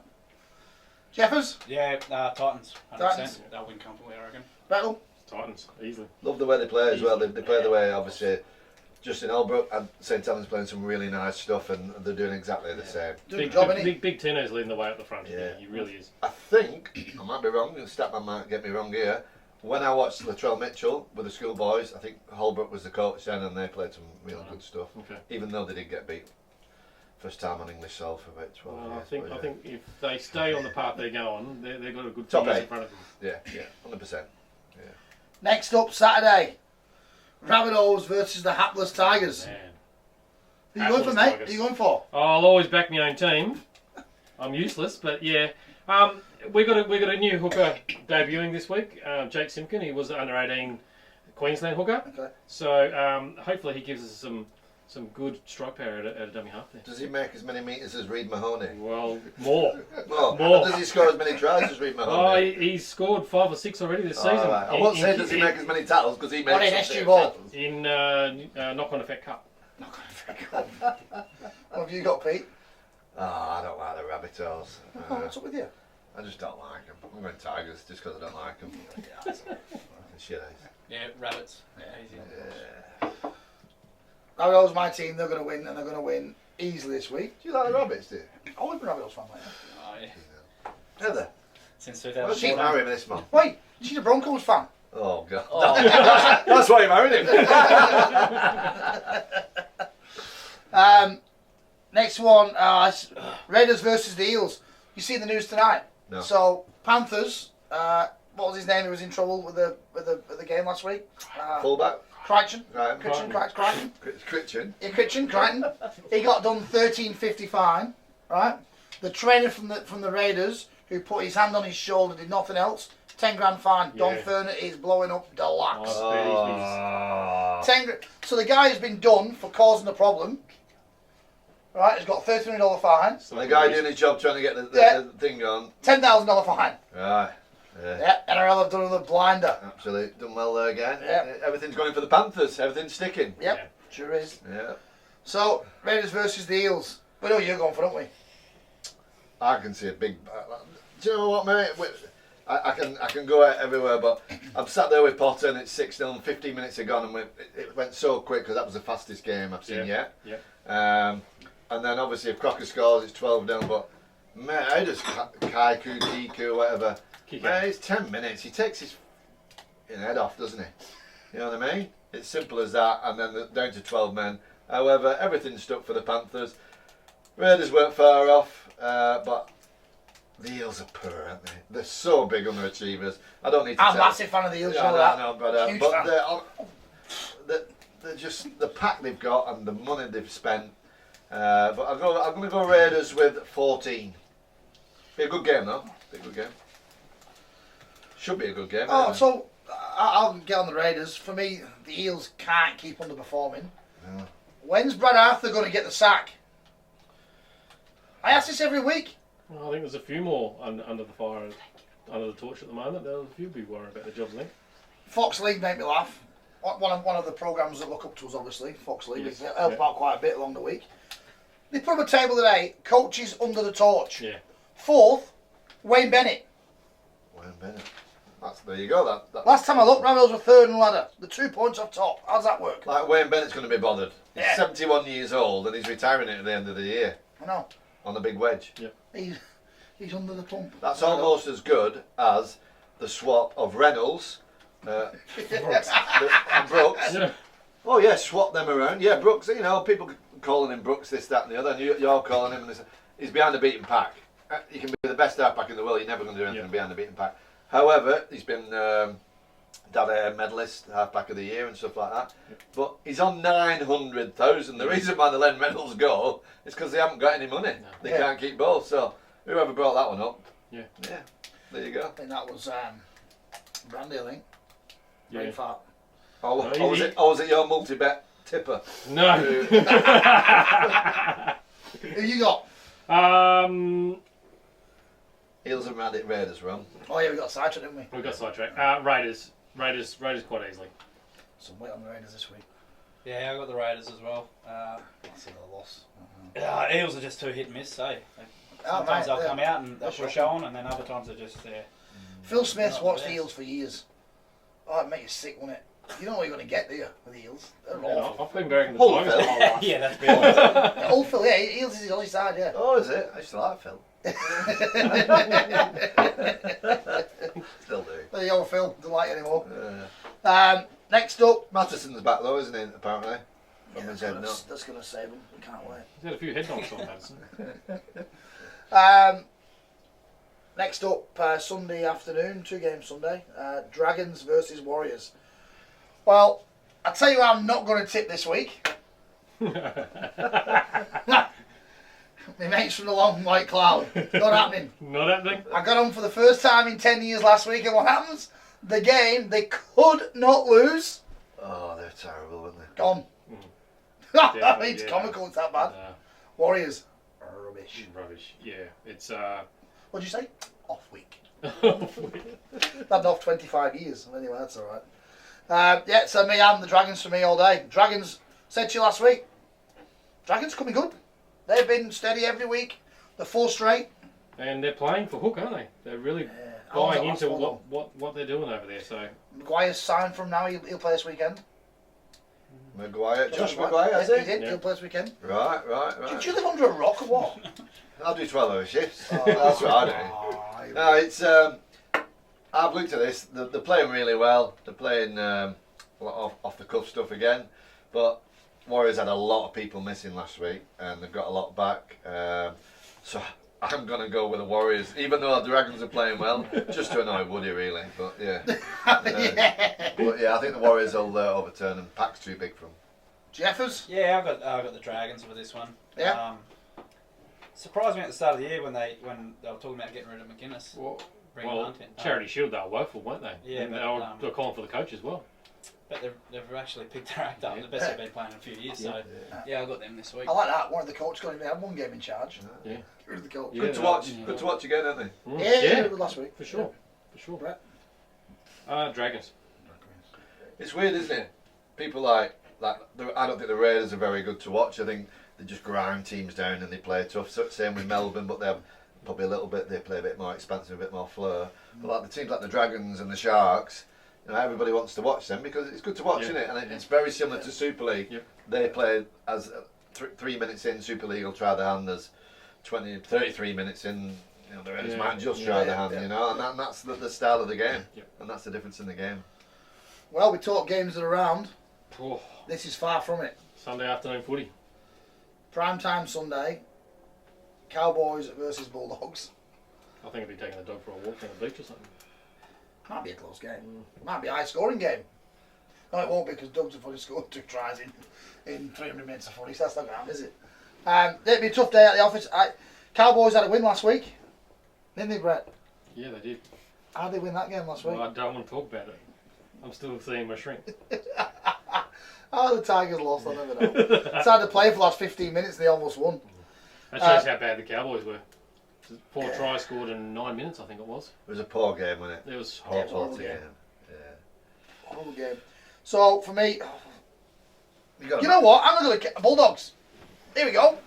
Jeffers? Yeah, Titans. 100%. Titans. They'll win comfortably, I reckon. Battle? Titans, easily. Love the way they play as well. They play the way, obviously, Justin Albrook and St. Helens playing some really nice stuff, and they're doing exactly the same. Doing a Big, job, big, innit? big Tino's leading the way up the front. Yeah. Yeah, he really is. I think, I might be wrong, and Statman might get me wrong here, when I watched Latrell Mitchell with the schoolboys, I think Holbrook was the coach then, and they played some real good stuff, Okay. even though they did get beat. First time on English soil for about 12 Well, years. I think if they stay on the path they're going, they've got a good Top team in eight. front of them. Yeah, 100%. Next up, Saturday. Rabbitohs versus the Hapless Tigers. Man. Who you going for, Hapless mate? Tigers. Who you going for? I'll always back my own team. I'm useless, but yeah. We got a new hooker debuting this week, Jake Simpkin. He was an under 18 Queensland hooker. Okay. So hopefully he gives us some good strike power at a dummy half there. Does he make as many metres as Reid Mahoney? Well, more. No. More. Does he score as many tries as Reid Oh, Mahoney? he's scored 5 or 6 already this Oh, season. right. I won't say does he make as many tackles because he makes What in some SG ball? tackles. in knock-on effect cup. What have you got, Pete? Oh, I don't like the Rabbitohs. Oh, what's up with you? I just don't like them. I'm going Tigers just because I don't like them. Shit is. Yeah, Rabbits. Yeah, easy. Yeah. Rabbitohs, my team, they're going to win, and they're going to win easily this week. Do you like the Rabbits, do you? I've always been a Rabbitohs fan, mate. Oh, yeah. Heather, Since why 2014. don't you marry him this month? Wait, she's a Broncos fan. Oh, God. Oh. That's why you married him. Next one, it's Raiders versus the Eels. You see the news tonight? No. So Panthers. What was his name? Who was in trouble with the game last week? Fullback. Crichton. Right. Crichton. Crichton. Yeah, Crichton. He got done 13.50 fine. Right. The trainer from the Raiders, who put his hand on his shoulder, did nothing else. 10 grand fine. Don Yeah. Ferner is blowing up deluxe. Oh. 10 grand. So the guy has been done for causing a problem. Right, he's got $1,300 fine. The guy doing his job trying to get the Yeah. thing on. $10,000 fine. Right. Yeah. Yeah, NRL have done another blinder. Absolutely. Done well there again. Yeah. Everything's going for the Panthers. Everything's sticking. Yep, Yeah. sure is. Yeah. So, Raiders versus the Eels. We know you're going for, don't we? I can see a big. Do you know what, mate? I can go out everywhere, but I'm sat there with Potter and it's 6-0 and 15 minutes are gone, and it went so quick because that was the fastest game I've seen yet. Yeah. And then obviously if Crocker scores, it's 12-0. But mate, how does Kaiku, Kiku, whatever? Kick Mate, out. it's 10 minutes. He takes his head off, doesn't he? You know what I mean? It's simple as that, and then down to 12 men. However, everything's stuck for the Panthers. Raiders weren't far off, but the Eels are poor, aren't they? They're so big underachievers. I don't need to I'm a tell massive fan of the Eels, you Yeah, know I that. know, but Huge fan. they're they're just the pack they've got and the money they've spent. But I'm going to go Raiders with 14. Be a good game though. Be a good game. Should be a good game. Oh, anyway. so I'll get on the Raiders. For me, the Eels can't keep underperforming. Yeah. When's Brad Arthur going to get the sack? I ask this every week. Well, I think there's a few more under the fire, under the torch at the moment. There's a few people worrying about the jobs, I think. Fox League made me laugh. One of the programmes that look up to us, obviously, Fox League. Yes. They help out quite a bit along the week. They put up a table today, coaches under the torch. Yeah. Fourth, Wayne Bennett. Wayne Bennett. There you go. That Last time I looked, Ramils were third in the ladder. The 2 points off top. How's that work? Like Wayne Bennett's going to be bothered. He's Yeah. 71 years old and he's retiring at the end of the year I know. on the big wedge. He's under the pump. That's almost as good as the swap of Reynolds and Brooks. Yeah. Oh yeah, swap them around. Yeah, Brooks. You know, people calling him Brooks, this, that, and the other. And you're calling him, and he's behind the beaten pack. You can be the best halfback in the world. You're never going to do anything behind the beaten pack. However, he's been Dada medalist, halfback of the year, and stuff like that. But he's on 900,000. The reason why they let Reynolds go is because they haven't got any money. No. They can't keep both. So whoever brought that one up, Yeah. there you go. I think that was Brandy, I think. Yeah. Brain fart. Oh, No, was it your multi-bet tipper? No. Who you got? Eels and Raiders run. Oh yeah, we got sidetracked, didn't we? We got sidetracked. Raiders quite easily. Some weight on the Raiders this week. Yeah, I got the Raiders as well. That's another loss. Eels are just too hit and miss, eh? Oh, Sometimes right, they'll come out and they'll That's put a right. show on, and then other times they're just there. Phil Smith's Not watched the the best. Eels for years. Oh, it makes you sick, wouldn't it? You don't know what you're going to get, do you, with the Eels? They're awful. I've been backing the Hold Tigers on. my whole life. Yeah, that's been honest. Yeah, old Phil, yeah, Eels is his only side, yeah. Oh, is it? I used to like Phil. Still do. The old Phil, don't like it anymore. Yeah. Next up, Mattison's back though, isn't he? Apparently. From yeah, his head, no. that's going to save him. We can't wait. He's had a few head knocks on Madison. Next up, Sunday afternoon, 2 games Sunday. Dragons versus Warriors. Well, I tell you what I'm not going to tip this week. My mates from the long white cloud. Not happening. Not happening. I got on for the first time in 10 years last week, and what happens? The game they could not lose. Oh, they're terrible, weren't they? Gone. Definitely, It's yeah. comical, it's that bad. Warriors. Rubbish. Rubbish. Yeah, it's What'd you say? Off week. I've off 25 years. Anyway, that's alright. Yeah, so me and the Dragons for me all day. Dragons, said to you last week, Dragons coming good. They've been steady every week. The 4 straight. and they're playing for hook, aren't they? They're really How long's buying that last into one, what they're doing over there. So Maguire's signed from now. He'll play this weekend. Maguire, Josh Maguire, Yes, has he he? did. Yeah. He'll play this weekend. Right. Do you live under a rock or what? I'll do 12-hour shifts. That's what I do. Oh, No, it's. I've looked at this. They're playing really well. They're playing off the cuff stuff again, but Warriors had a lot of people missing last week, and they've got a lot back. So I'm gonna go with the Warriors, even though the Dragons are playing well, just to annoy Woody, really. But yeah, but yeah, I think the Warriors will overturn them. Pack's too big for them. Jeffers? Yeah, I got the Dragons for this one. Yeah. Surprised me at the start of the year when they were talking about getting rid of McGuinness. Bringing well, Hunt in. Charity Shield, they were woeful, weren't they? Yeah, and but, they were calling for the coach as well. But they've actually picked their act up. The best they've been playing in a few years. So yeah, I got them this week. I like that. One of the coaches got even had one game in charge. Yeah. Who's the coach? Yeah. Good to watch. Good to watch again, aren't they? Yeah, last week. For sure. For sure. Brett? Dragons. It's weird, isn't it? People like I don't think the Raiders are very good to watch. I think they just grind teams down and they play tough. So, same with Melbourne, but they have probably a little bit. They play a bit more expansive, a bit more flair. But like the teams like the Dragons and the Sharks, everybody wants to watch them because it's good to watch, isn't it? And it's very similar to Super League. Yep. They play as 3 minutes in. Super League will try their hand. There's 33 minutes in. The Raiders might just try their hand, and that's the style of the game, and that's the difference in the game. Well, we talk games that are around. Oh, This is far from it. Sunday afternoon footy. Prime time Sunday. Cowboys versus Bulldogs. I think I'll be taking the dog for a walk on the beach or something. Might be a close game. Might be a high scoring game. No, it won't be because Doug's have only scored 2 tries in 300 minutes of footy, so that's not going to happen, is it? It'll be a tough day at the office. Cowboys had a win last week, didn't they, Brett? Yeah, they did. How did they win that game last week? Well, I don't want to talk about it. I'm still seeing my shrink. Oh, the Tigers lost, I never know. It's had to play for the last 15 minutes and they almost won. That shows how bad the Cowboys were. 4 tries scored in 9 minutes, I think it was. It was a poor game, wasn't it? It was horrible game. Horrible game. So, for me, You know what? I'm going to go Bulldogs. Here we go.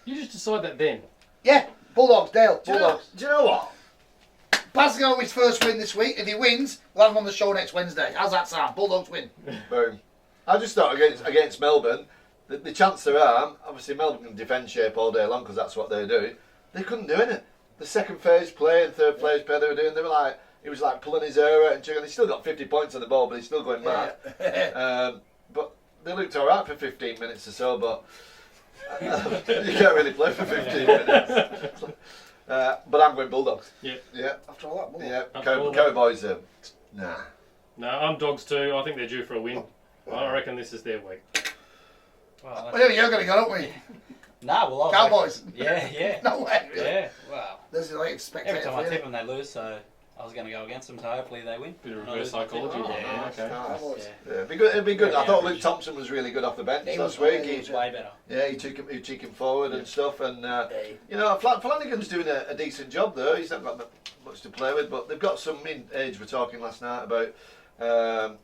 You just decide that then. Yeah, Bulldogs, Dale. Bulldogs. Do you know what? Baz is going to have his first win this week. If he wins, we'll have him on the show next Wednesday. How's that sound? Bulldogs win. Boom. I just thought against Melbourne, the chance there are, obviously Melbourne can defend shape all day long because that's what they do. They couldn't do it. The second phase play and third phase play they were doing, he was like pulling his hair out and chugging. He still got 50 points on the ball, but he's still going mad. But they looked alright for 15 minutes or so, but you can't really play for 15 minutes. But I'm going Bulldogs. Yeah. Yeah. After all that, Bulldogs. Yeah. After all that. Cowboys, nah. No, I'm Dogs too. I think they're due for a win. I reckon this is their week. Well, Well, you're going to go, don't we? nah, well, I was Cowboys. Yeah. No way. Really. Yeah, wow. This is like spectator. Every time I tip them, they lose, so I was going to go against them, so hopefully they win. Bit of Not reverse lose my tip. psychology. Oh, Yeah, nice, okay. nice. Cowboys. Yeah. Yeah, it'd be good. I Very thought Luke average. Thompson was really good off the bench He last was week. very It's way better. Yeah, he took him forward and stuff, and Hey. you know Flanagan's doing a decent job though. He's not got much to play with, but they've got some in age. We're talking last night about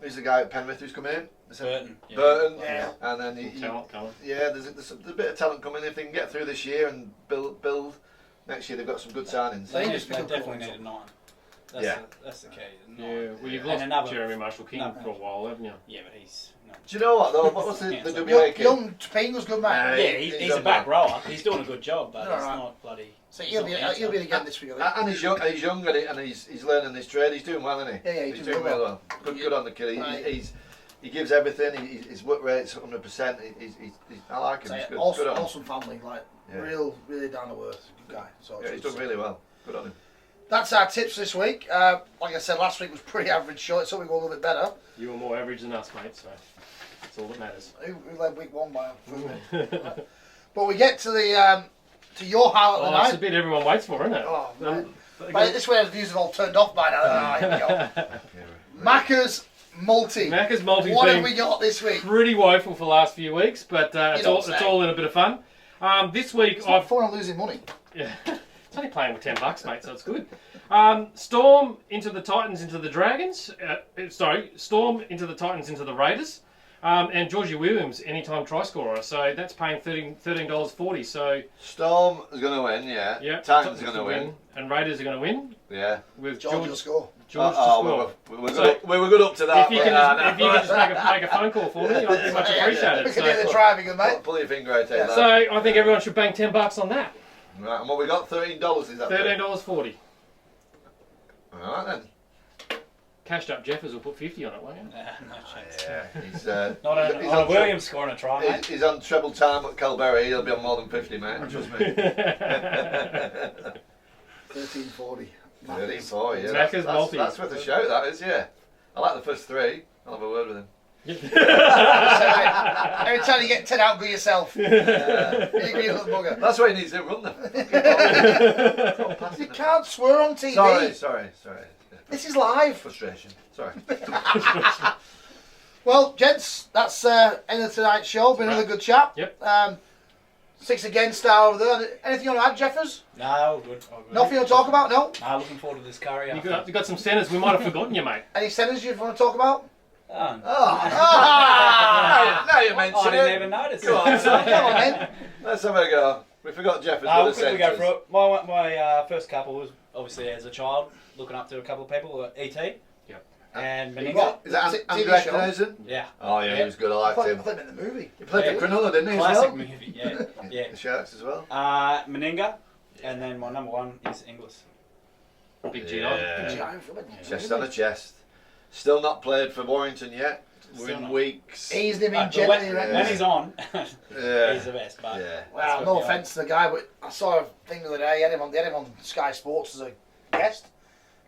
who's the guy at Penrith who's coming in? Is it Burton. Yeah. Burton. Yeah. And then Talent coming. yeah, there's a bit of talent coming. If they can get through this year and build next year, they've got some good signings. They They, just they become definitely cool. need a 9. That's Yeah. that's the key. a 9. Yeah, well, you've And lost another- Jeremy Marshall King no. for a while, haven't you? Yeah, but he's not. Do you know what though? What's the Yeah, WA Young, kid? young Pingus, good man. Yeah, Yeah, he's a back unreal. rower. He's doing a good job, but All it's right. not bloody. So he'll be again this week. I think. And he's young and he's learning his trade. He's doing well, isn't he? Yeah, he's doing doing well. Good on the kid. Right. He gives everything. His work rate's 100%. I like him. So, He's good. awesome, Good on him. awesome family, like Yeah. really down to earth good guy. So Yeah, he's done really well. Good on him. that's our tips this week. Like I said, last week was pretty average show. It's something a little bit better. You were more average than us, mate, so that's all that matters. Who led week 1 by But we get to the to your highlight of the Oh, it's a night. bit everyone waits for, isn't it? Oh, man. Um, But this way, the views have all turned off by now. Ah, here we go. Macca's multi. Macca's multi's What have been we got this week? pretty woeful for the last few weeks, but it's don't all say. in a bit of fun. This week It's not I've fun on losing money. yeah, it's only playing with $10, mate, so it's good. Storm into the Titans into the Dragons. Storm into the Titans into the Raiders. And Georgie Williams, anytime try scorer. So that's paying $13.40. So Storm is going to win, yeah. yeah, Titans are going to win, and Raiders are going to win yeah. with George will George score. to score. we were So, good up to that. If you can just make a phone call for me, I'd be much We appreciated. can do the So, driving, mate. Pull your finger out, take Yeah. that. so I think everyone should bank $10 on that. Right, and what we got? $13 is that? $13.40. All right then. Cashed up Jeffers will put 50 on it, won't you? No chance. Yeah, he's Not on, he's on on Williams scoring a try, mate. He's on treble time at Calberry. He'll be on more than 50, mate. Trust me. 13.40. 34, yeah. Macca's multi. That's worth a shout, that is, yeah. I like the first 3. I'll have a word with him. Every time you get 10 out, go yourself. You agree, little bugger. That's why he needs to run them. You can't swear on TV. Sorry. This is live. Frustration. Sorry. Well, gents, that's end of tonight's show. Been another good chat. Yep. 6 against over there. Anything you want to add, Jeffers? No, all good. All good. Nothing you want to talk about? No? No, looking forward to this curry. You got some centres. We might have forgotten you, mate. Any centres you want to talk about? Oh, Now you I mention didn't it. even notice. Go on, Come on, then. Let's have a go. We forgot Jeff as I'll well as quickly go centres. through it. My first couple was obviously as a child looking up to a couple of people, E.T. Yep. and Meninga. What? Is that Is it Andrew TV show? Eckenhausen? Yeah, Oh yeah, he was good. I I liked thought him. I meant the movie. He played Yeah. for Cronulla, didn't he? As classic well? movie. Yeah, yeah. The Sharks as well. Meninga, and then my number 1 is Inglis. Big GI. Yeah. Giant film, isn't it? Chest on a chest. Still not played for Warrington yet. We're Still in not. weeks. Eased him in But gently, when, right? when he's on, Yeah. he's the best. But Yeah. Well, no offence to the guy, but I saw a thing the other day. They had him on Sky Sports as a guest.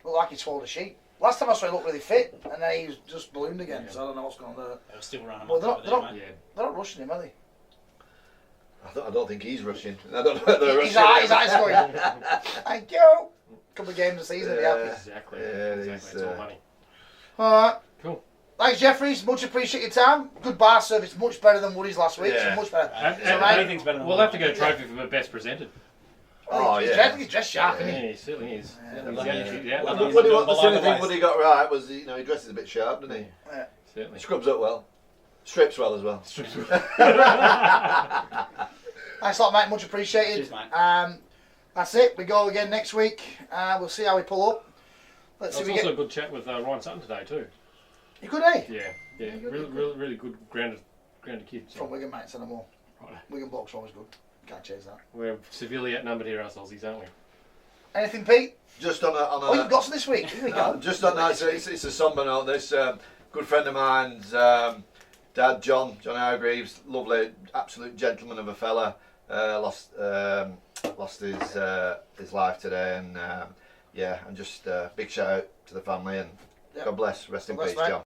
Looked like he swallowed a sheep. Last time I saw him look really fit, and then he's just ballooned again. So I don't know what's going on there. They'll still run him Well, up they're over not- there, mate. They're not rushing him, are they? I don't think he's rushing. I don't know whether they're His rushing. eyes going. Thank you. Couple of games a season, Yeah. yeah. Exactly. Yeah, exactly. it's, It's all money. All right. Cool. Thanks, Jeffries. Much appreciate your time. Good bar service. Much better than Woody's last week. Yeah. So much better. And Anything's better than we'll one, have to go mate. trophy for best presented. Oh, he's yeah. dressed, he's dressed sharp, isn't Yeah, he? he certainly is. Yeah. Yeah, Well, He's Woody, a good the only below thing the Woody got right was he dresses a bit sharp, doesn't he? Yeah. certainly. Scrubs up well, strips well as well. Thanks a lot, mate. Much appreciated. Cheers, mate. That's it. We go again next week. We'll see how we pull up. Let's see There if was we also get. a good chat with Ryan Sutton today too. You good, eh? Yeah, really good grounded kid. So. From Wigan, mate. Say no more. Right. Wigan blokes are always good. Can't change that. We're severely outnumbered here, us Aussies, aren't we? Anything, Pete? Just on Oh, you've got some this week. Here we go. just on that, it's a somber note. This good friend of mine's dad, John Hargreaves, lovely, absolute gentleman of a fella, lost his life today, and and just big shout out to the family and Yeah. God bless, rest in God bless, peace, mate. John.